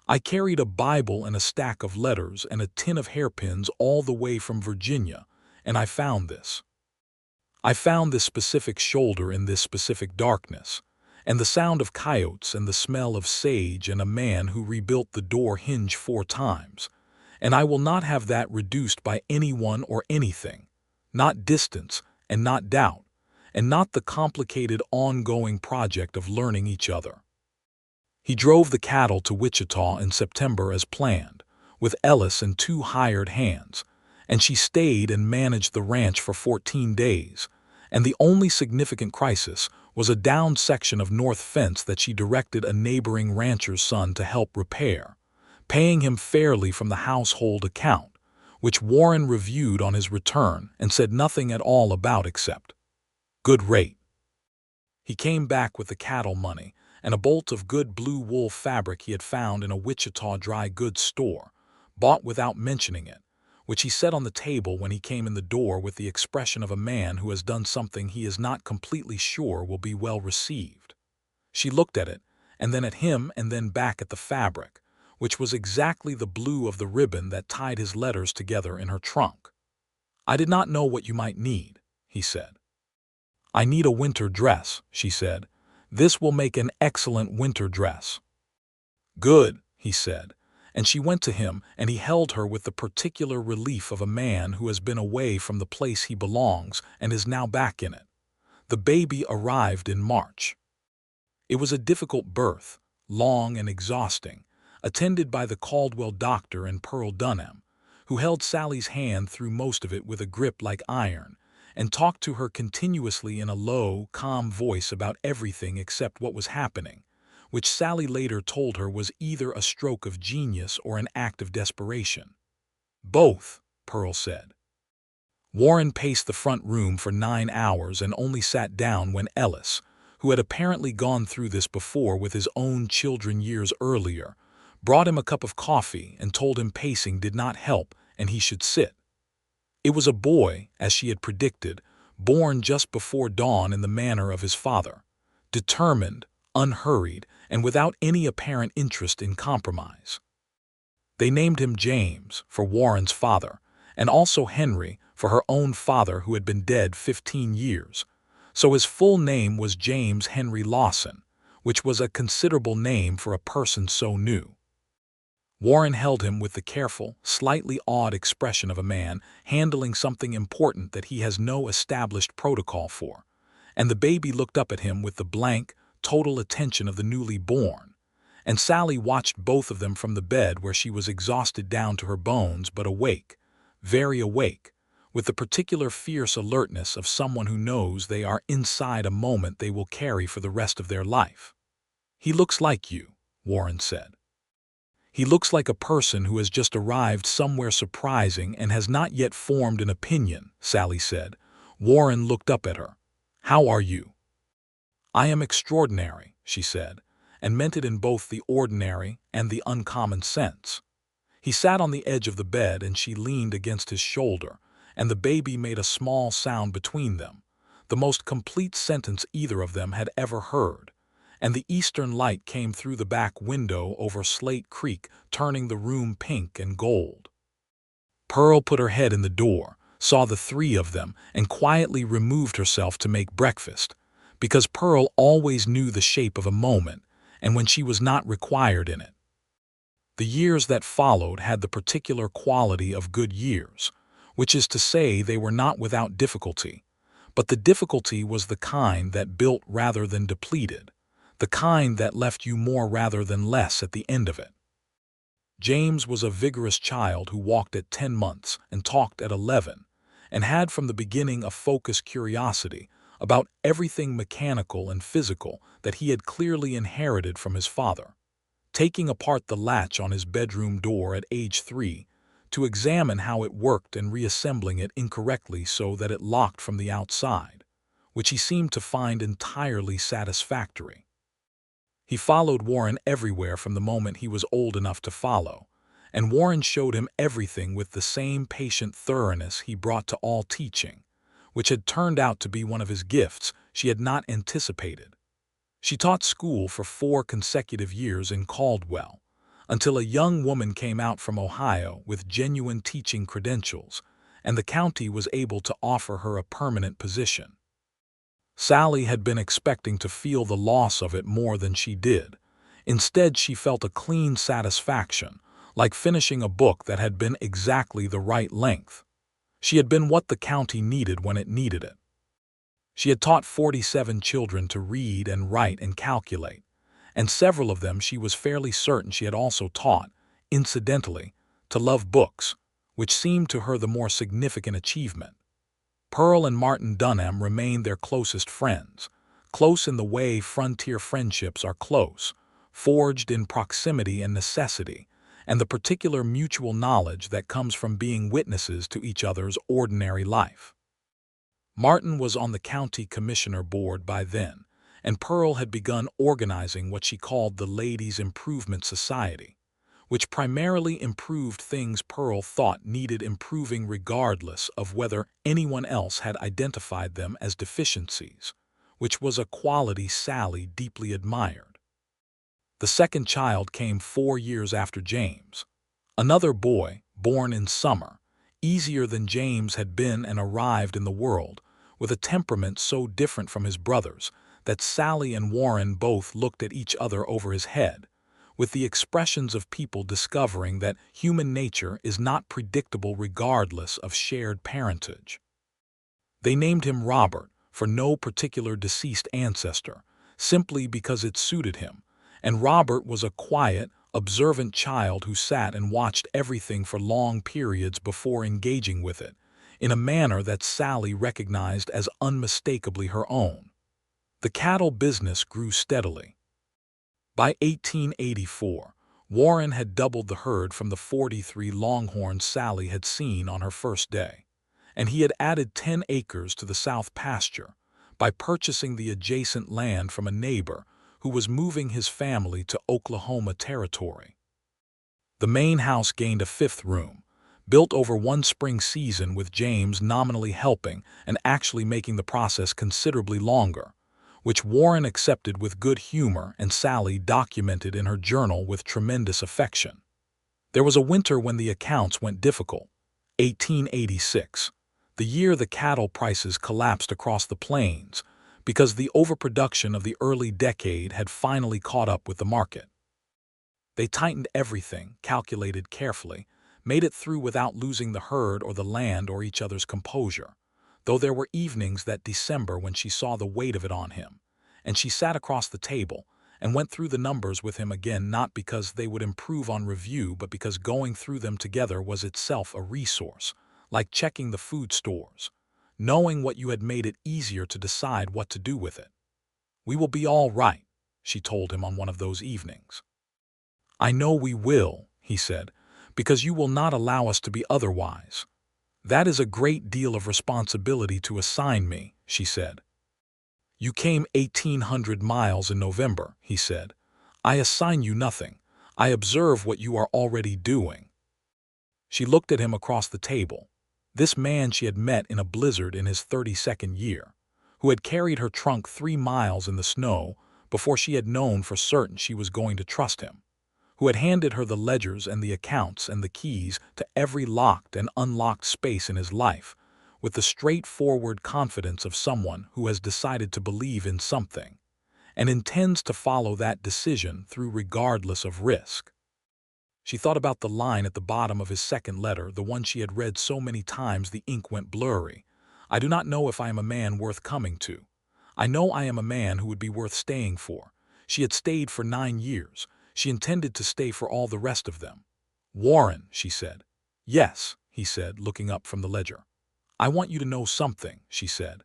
I carried a Bible and a stack of letters and a tin of hairpins all the way from Virginia, and I found this. I found this specific shoulder in this specific darkness, and the sound of coyotes and the smell of sage and a man who rebuilt the door hinge 4 times, and I will not have that reduced by anyone or anything, not distance and not doubt, and not the complicated ongoing project of learning each other. He drove the cattle to Wichita in September as planned, with Ellis and 2 hired hands, and she stayed and managed the ranch for 14 days, and the only significant crisis was a downed section of north fence that she directed a neighboring rancher's son to help repair, paying him fairly from the household account, which Warren reviewed on his return and said nothing at all about except, good rate. He came back with the cattle money and a bolt of good blue wool fabric he had found in a Wichita dry goods store, bought without mentioning it, which he set on the table when he came in the door with the expression of a man who has done something he is not completely sure will be well received. She looked at it, and then at him, and then back at the fabric, which was exactly the blue of the ribbon that tied his letters together in her trunk. I did not know what you might need, he said. I need a winter dress, she said. This will make an excellent winter dress. Good, he said, and she went to him, and he held her with the particular relief of a man who has been away from the place he belongs and is now back in it. The baby arrived in March. It was a difficult birth, long and exhausting, attended by the Caldwell doctor and Pearl Dunham, who held Sally's hand through most of it with a grip like iron, and talked to her continuously in a low, calm voice about everything except what was happening, which Sallie later told her was either a stroke of genius or an act of desperation. Both, Pearl said. Warren paced the front room for 9 hours and only sat down when Ellis, who had apparently gone through this before with his own children years earlier, brought him a cup of coffee and told him pacing did not help and he should sit. It was a boy, as she had predicted, born just before dawn in the manner of his father, determined, unhurried, and without any apparent interest in compromise. They named him James, for Warren's father, and also Henry, for her own father who had been dead 15 years, so his full name was James Henry Lawson, which was a considerable name for a person so new. Warren held him with the careful, slightly awed expression of a man handling something important that he has no established protocol for, and the baby looked up at him with the blank, total attention of the newly born, and Sallie watched both of them from the bed where she was exhausted down to her bones but awake, very awake, with the particular fierce alertness of someone who knows they are inside a moment they will carry for the rest of their life. He looks like you, Warren said. He looks like a person who has just arrived somewhere surprising and has not yet formed an opinion, Sallie said. Warren looked up at her. How are you? I am extraordinary, she said, and meant it in both the ordinary and the uncommon sense. He sat on the edge of the bed and she leaned against his shoulder, and the baby made a small sound between them, the most complete sentence either of them had ever heard, and the eastern light came through the back window over Slate Creek, turning the room pink and gold. Pearl put her head in the door, saw the 3 of them, and quietly removed herself to make breakfast, because Pearl always knew the shape of a moment, and when she was not required in it. The years that followed had the particular quality of good years, which is to say they were not without difficulty, but the difficulty was the kind that built rather than depleted, the kind that left you more rather than less at the end of it. James was a vigorous child who walked at 10 months and talked at 11, and had from the beginning a focused curiosity about everything mechanical and physical that he had clearly inherited from his father, taking apart the latch on his bedroom door at age 3 to examine how it worked and reassembling it incorrectly so that it locked from the outside, which he seemed to find entirely satisfactory. He followed Warren everywhere from the moment he was old enough to follow, and Warren showed him everything with the same patient thoroughness he brought to all teaching, which had turned out to be one of his gifts she had not anticipated. She taught school for 4 consecutive years in Caldwell, until a young woman came out from Ohio with genuine teaching credentials, and the county was able to offer her a permanent position. Sallie had been expecting to feel the loss of it more than she did. Instead, she felt a clean satisfaction, like finishing a book that had been exactly the right length. She had been what the county needed when it needed it. She had taught 47 children to read and write and calculate, and several of them she was fairly certain she had also taught, incidentally, to love books, which seemed to her the more significant achievement. Pearl and Martin Dunham remained their closest friends, close in the way frontier friendships are close, forged in proximity and necessity, and the particular mutual knowledge that comes from being witnesses to each other's ordinary life. Martin was on the county commissioner board by then, and Pearl had begun organizing what she called the Ladies' Improvement Society, which primarily improved things Pearl thought needed improving regardless of whether anyone else had identified them as deficiencies, which was a quality Sallie deeply admired. The second child came 4 years after James. Another boy, born in summer, easier than James had been and arrived in the world, with a temperament so different from his brother's that Sallie and Warren both looked at each other over his head, with the expressions of people discovering that human nature is not predictable regardless of shared parentage. They named him Robert for no particular deceased ancestor, simply because it suited him, and Robert was a quiet, observant child who sat and watched everything for long periods before engaging with it, in a manner that Sallie recognized as unmistakably her own. The cattle business grew steadily. By 1884, Warren had doubled the herd from the 43 longhorns Sallie had seen on her first day, and he had added 10 acres to the south pasture by purchasing the adjacent land from a neighbor who was moving his family to Oklahoma Territory. The main house gained a 5th room, built over one spring season with James nominally helping and actually making the process considerably longer, which Warren accepted with good humor and Sallie documented in her journal with tremendous affection. There was a winter when the accounts went difficult, 1886, the year the cattle prices collapsed across the plains because the overproduction of the early decade had finally caught up with the market. They tightened everything, calculated carefully, made it through without losing the herd or the land or each other's composure, though there were evenings that December when she saw the weight of it on him, and she sat across the table and went through the numbers with him again, not because they would improve on review but because going through them together was itself a resource, like checking the food stores, knowing what you had made it easier to decide what to do with it. "We will be all right," she told him on one of those evenings. "I know we will," he said, "because you will not allow us to be otherwise." "That is a great deal of responsibility to assign me," she said. "You came 1,800 miles in November," he said. "I assign you nothing. I observe what you are already doing." She looked at him across the table, this man she had met in a blizzard in his 32nd year, who had carried her trunk 3 miles in the snow before she had known for certain she was going to trust him, who had handed her the ledgers and the accounts and the keys to every locked and unlocked space in his life, with the straightforward confidence of someone who has decided to believe in something, and intends to follow that decision through regardless of risk. She thought about the line at the bottom of his second letter, the one she had read so many times the ink went blurry. "I do not know if I am a man worth coming to. I know I am a man who would be worth staying for." She had stayed for 9 years. She intended to stay for all the rest of them. "Warren," she said. "Yes," he said, looking up from the ledger. "I want you to know something," she said.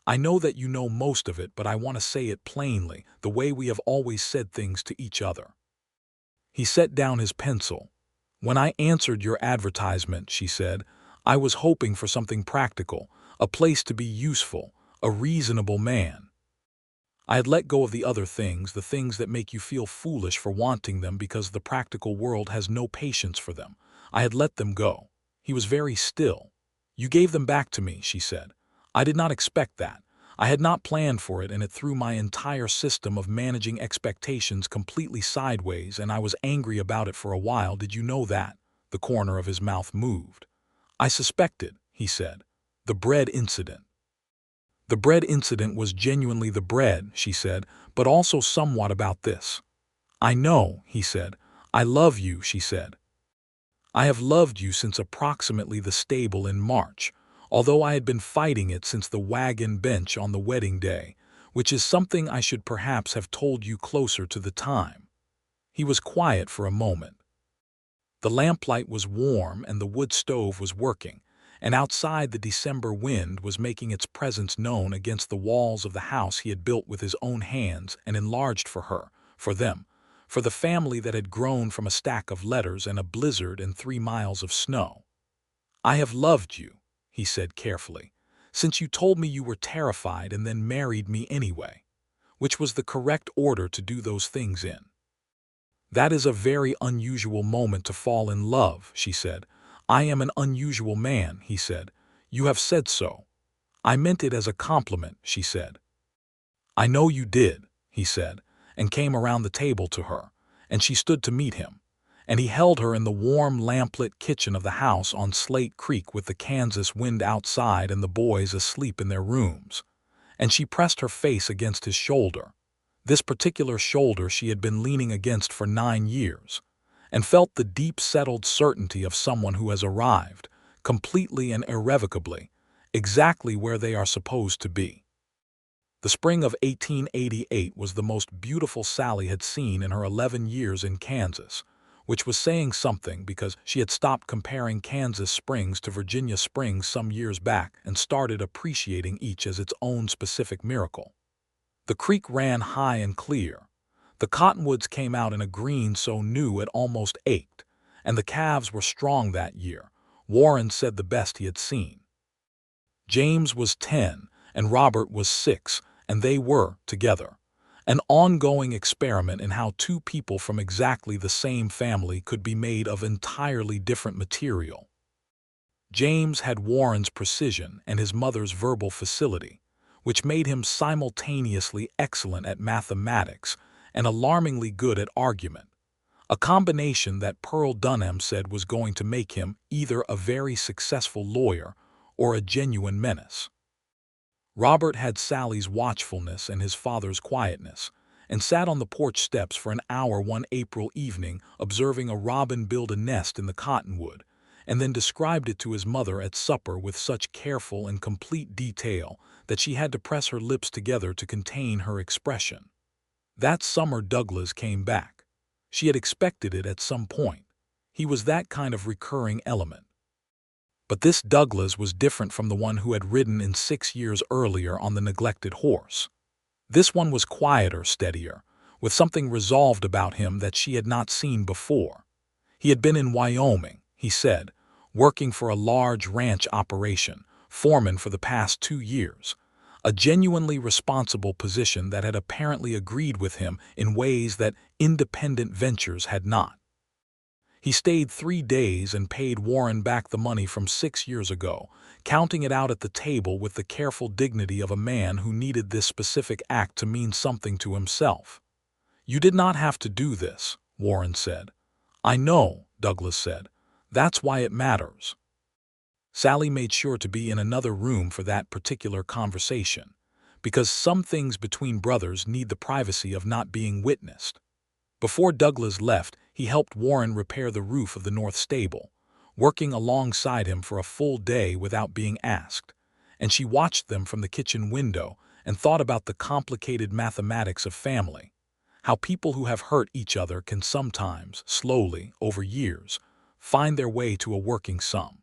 "I know that you know most of it, but I want to say it plainly, the way we have always said things to each other." He set down his pencil. "When I answered your advertisement," she said, "I was hoping for something practical, a place to be useful, a reasonable man." I had let go of the other things, the things that make you feel foolish for wanting them because the practical world has no patience for them. I had let them go. He was very still. You gave them back to me, she said. I did not expect that. I had not planned for it, and it threw my entire system of managing expectations completely sideways, and I was angry about it for a while. Did you know that? The corner of his mouth moved. I suspected, he said. The bread incident. The bread incident was genuinely the bread, she said, but also somewhat about this. I know, he said. I love you, she said. I have loved you since approximately the stable in March, although I had been fighting it since the wagon bench on the wedding day, which is something I should perhaps have told you closer to the time. He was quiet for a moment. The lamplight was warm and the wood stove was working, and outside the December wind was making its presence known against the walls of the house he had built with his own hands and enlarged for her, for them, for the family that had grown from a stack of letters and a blizzard and 3 miles of snow. I have loved you, he said carefully, since you told me you were terrified and then married me anyway, which was the correct order to do those things in. That is a very unusual moment to fall in love, she said. I am an unusual man, he said. You have said so. I meant it as a compliment, she said. I know you did, he said, and came around the table to her, and she stood to meet him, and he held her in the warm lamplit kitchen of the house on Slate Creek with the Kansas wind outside and the boys asleep in their rooms, and she pressed her face against his shoulder, this particular shoulder she had been leaning against for 9 years, and felt the deep settled certainty of someone who has arrived, completely and irrevocably, exactly where they are supposed to be. The spring of 1888 was the most beautiful Sallie had seen in her 11 years in Kansas, which was saying something because she had stopped comparing Kansas springs to Virginia springs some years back and started appreciating each as its own specific miracle. The creek ran high and clear. The cottonwoods came out in a green so new it almost ached, and the calves were strong that year. Warren said the best he had seen. James was 10, and Robert was 6, and they were together. An ongoing experiment in how two people from exactly the same family could be made of entirely different material. James had Warren's precision and his mother's verbal facility, which made him simultaneously excellent at mathematics and alarmingly good at argument, a combination that Pearl Dunham said was going to make him either a very successful lawyer or a genuine menace. Robert had Sally's watchfulness and his father's quietness, and sat on the porch steps for an hour one April evening observing a robin build a nest in the cottonwood, and then described it to his mother at supper with such careful and complete detail that she had to press her lips together to contain her expression. That summer Douglas came back. She had expected it at some point. He was that kind of recurring element. But this Douglas was different from the one who had ridden in 6 years earlier on the neglected horse. This one was quieter, steadier, with something resolved about him that she had not seen before. He had been in Wyoming, he said, working for a large ranch operation, foreman for the past 2 years, a genuinely responsible position that had apparently agreed with him in ways that independent ventures had not. He stayed 3 days and paid Warren back the money from 6 years ago, counting it out at the table with the careful dignity of a man who needed this specific act to mean something to himself. You did not have to do this, Warren said. I know, Douglas said. That's why it matters. Sallie made sure to be in another room for that particular conversation, because some things between brothers need the privacy of not being witnessed. Before Douglas left, he helped Warren repair the roof of the north stable, working alongside him for a full day without being asked, and she watched them from the kitchen window and thought about the complicated mathematics of family, how people who have hurt each other can sometimes, slowly, over years, find their way to a working sum.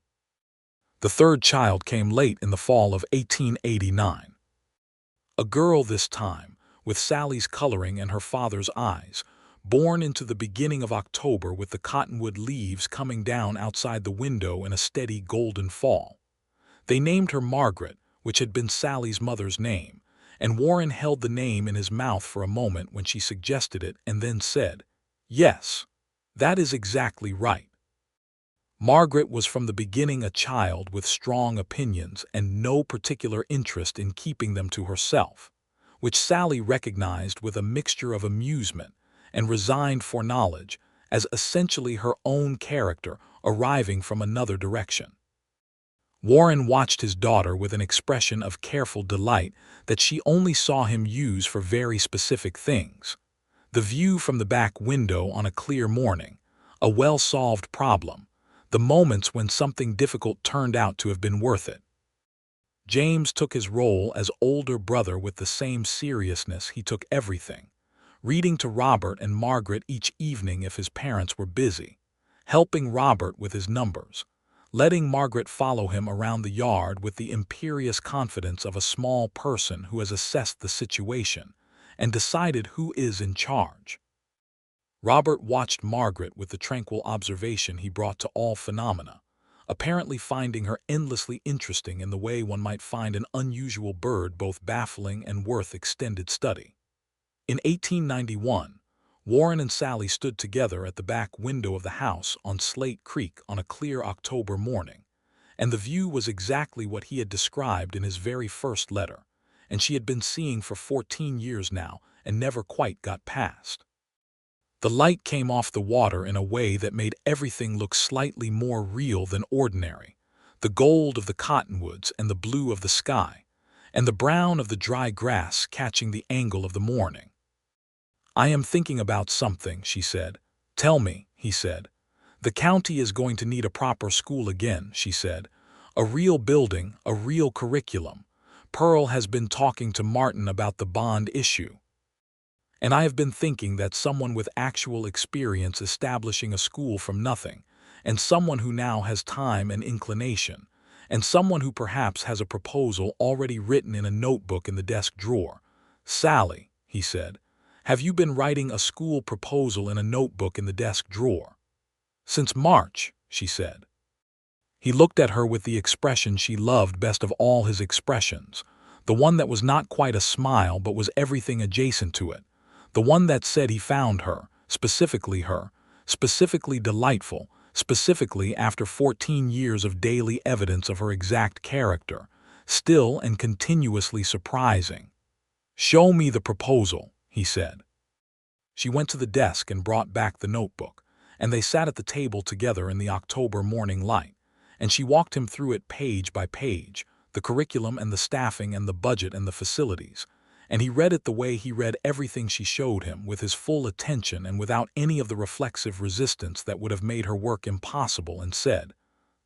The third child came late in the fall of 1889. A girl this time, with Sally's coloring and her father's eyes, born into the beginning of October with the cottonwood leaves coming down outside the window in a steady golden fall. They named her Margaret, which had been Sally's mother's name, and Warren held the name in his mouth for a moment when she suggested it and then said, "Yes, that is exactly right." Margaret was from the beginning a child with strong opinions and no particular interest in keeping them to herself, which Sallie recognized with a mixture of amusement and resigned foreknowledge as essentially her own character arriving from another direction. Warren watched his daughter with an expression of careful delight that she only saw him use for very specific things. The view from the back window on a clear morning, a well-solved problem, the moments when something difficult turned out to have been worth it. James took his role as older brother with the same seriousness he took everything, reading to Robert and Margaret each evening if his parents were busy, helping Robert with his numbers, letting Margaret follow him around the yard with the imperious confidence of a small person who has assessed the situation and decided who is in charge. Robert watched Margaret with the tranquil observation he brought to all phenomena, apparently finding her endlessly interesting in the way one might find an unusual bird both baffling and worth extended study. In 1891, Warren and Sallie stood together at the back window of the house on Slate Creek on a clear October morning, and the view was exactly what he had described in his very first letter, and she had been seeing for 14 years now and never quite got past. The light came off the water in a way that made everything look slightly more real than ordinary, the gold of the cottonwoods and the blue of the sky, and the brown of the dry grass catching the angle of the morning. "I am thinking about something," she said. "Tell me," he said. "The county is going to need a proper school again," she said. "A real building, a real curriculum. Pearl has been talking to Martin about the bond issue. And I have been thinking that someone with actual experience establishing a school from nothing, and someone who now has time and inclination, and someone who perhaps has a proposal already written in a notebook in the desk drawer." "Sallie," he said, "have you been writing a school proposal in a notebook in the desk drawer?" "Since March," she said. He looked at her with the expression she loved best of all his expressions, the one that was not quite a smile but was everything adjacent to it, the one that said he found her, specifically delightful, specifically after 14 years of daily evidence of her exact character, still and continuously surprising. "Show me the proposal," he said. She went to the desk and brought back the notebook, and they sat at the table together in the October morning light, and she walked him through it page by page, the curriculum and the staffing and the budget and the facilities, and he read it the way he read everything she showed him, with his full attention and without any of the reflexive resistance that would have made her work impossible, and said,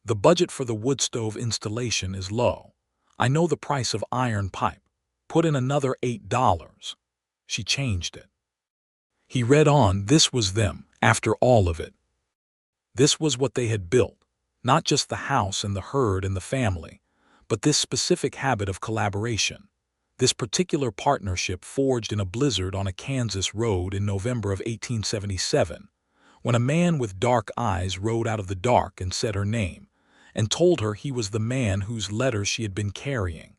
"The budget for the wood stove installation is low. I know the price of iron pipe. Put in another $8. She changed it. He read on. This was them, after all of it. This was what they had built, not just the house and the herd and the family, but this specific habit of collaboration, this particular partnership forged in a blizzard on a Kansas road in November of 1877, when a man with dark eyes rode out of the dark and said her name, and told her he was the man whose letters she had been carrying,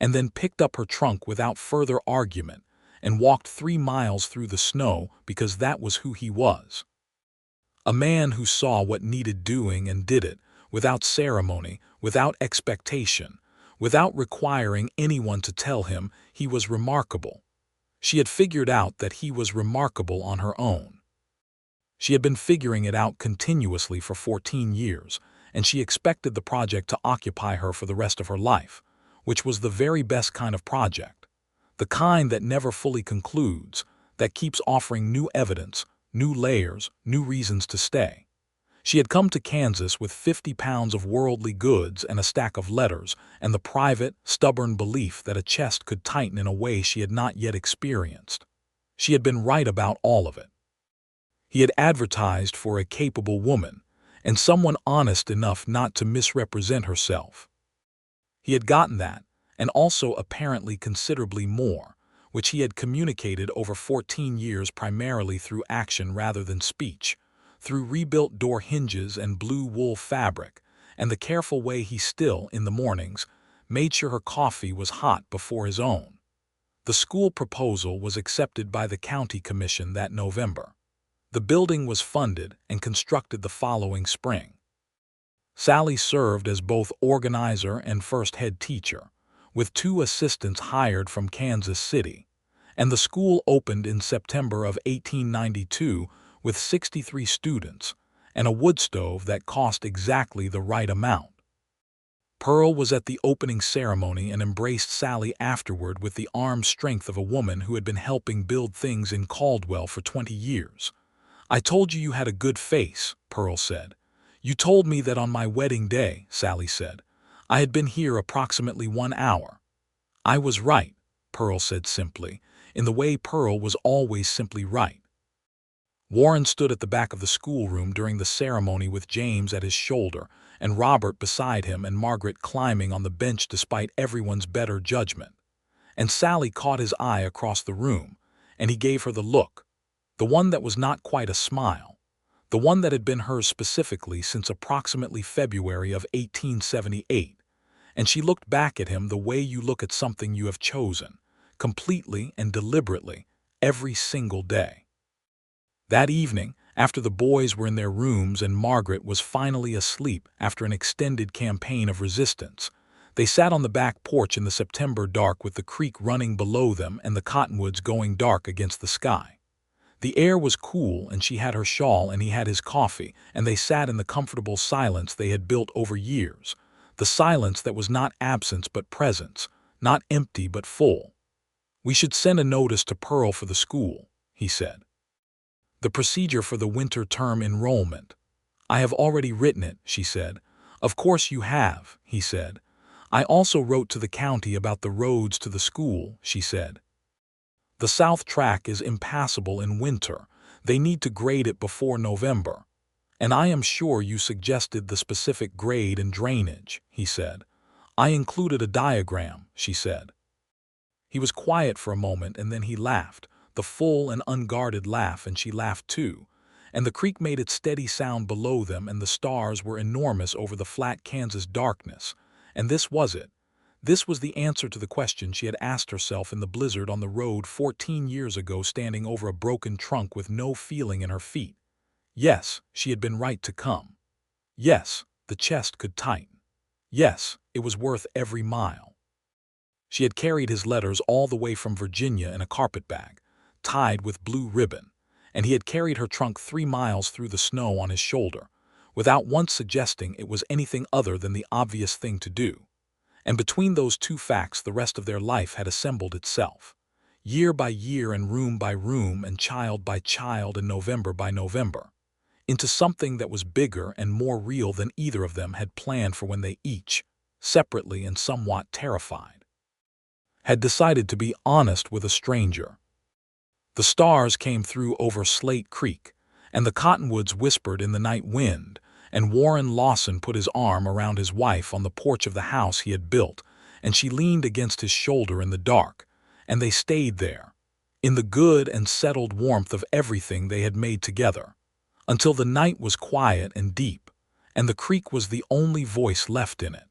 and then picked up her trunk without further argument and walked 3 miles through the snow because that was who he was. A man who saw what needed doing and did it, without ceremony, without expectation, without requiring anyone to tell him he was remarkable. She had figured out that he was remarkable on her own. She had been figuring it out continuously for 14 years, and she expected the project to occupy her for the rest of her life, which was the very best kind of project, the kind that never fully concludes, that keeps offering new evidence, new layers, new reasons to stay. She had come to Kansas with 50 pounds of worldly goods and a stack of letters and the private, stubborn belief that a chest could tighten in a way she had not yet experienced. She had been right about all of it. He had advertised for a capable woman, and someone honest enough not to misrepresent herself. He had gotten that, and also apparently considerably more, which he had communicated over 14 years primarily through action rather than speech, through rebuilt door hinges and blue wool fabric, and the careful way he still, in the mornings, made sure her coffee was hot before his own. The school proposal was accepted by the county commission that November. The building was funded and constructed the following spring. Sallie served as both organizer and first head teacher, with 2 assistants hired from Kansas City, and the school opened in September of 1892 with 63 students and a wood stove that cost exactly the right amount. Pearl was at the opening ceremony and embraced Sallie afterward with the arm strength of a woman who had been helping build things in Caldwell for 20 years. "I told you you had a good face," Pearl said. "You told me that on my wedding day," Sallie said. "I had been here approximately 1 hour." "I was right," Pearl said simply, in the way Pearl was always simply right. Warren stood at the back of the schoolroom during the ceremony with James at his shoulder and Robert beside him and Margaret climbing on the bench despite everyone's better judgment. And Sallie caught his eye across the room, and he gave her the look, the one that was not quite a smile, the one that had been hers specifically since approximately February of 1878, and she looked back at him the way you look at something you have chosen, completely and deliberately, every single day. That evening, after the boys were in their rooms and Margaret was finally asleep after an extended campaign of resistance, they sat on the back porch in the September dark with the creek running below them and the cottonwoods going dark against the sky. The air was cool and she had her shawl and he had his coffee, and they sat in the comfortable silence they had built over years, the silence that was not absence but presence, not empty but full. "We should send a notice to Pearl for the school," he said. "The procedure for the winter term enrollment." "I have already written it," she said. "Of course you have," he said. "I also wrote to the county about the roads to the school," she said. "The south track is impassable in winter. They need to grade it before November. And I am sure you suggested the specific grade and drainage," he said. "I included a diagram," she said. He was quiet for a moment and then he laughed, the full and unguarded laugh, and she laughed too, and the creek made its steady sound below them and the stars were enormous over the flat Kansas darkness, and this was it. This was the answer to the question she had asked herself in the blizzard on the road 14 years ago, standing over a broken trunk with no feeling in her feet. Yes, she had been right to come. Yes, the chest could tighten. Yes, it was worth every mile. She had carried his letters all the way from Virginia in a carpetbag, tied with blue ribbon, and he had carried her trunk 3 miles through the snow on his shoulder, without once suggesting it was anything other than the obvious thing to do. And between those 2 facts the rest of their life had assembled itself, year by year and room by room and child by child and November by November, into something that was bigger and more real than either of them had planned for when they each, separately and somewhat terrified, had decided to be honest with a stranger. The stars came through over Slate Creek, and the cottonwoods whispered in the night wind, and Warren Lawson put his arm around his wife on the porch of the house he had built, and she leaned against his shoulder in the dark, and they stayed there, in the good and settled warmth of everything they had made together, until the night was quiet and deep, and the creek was the only voice left in it.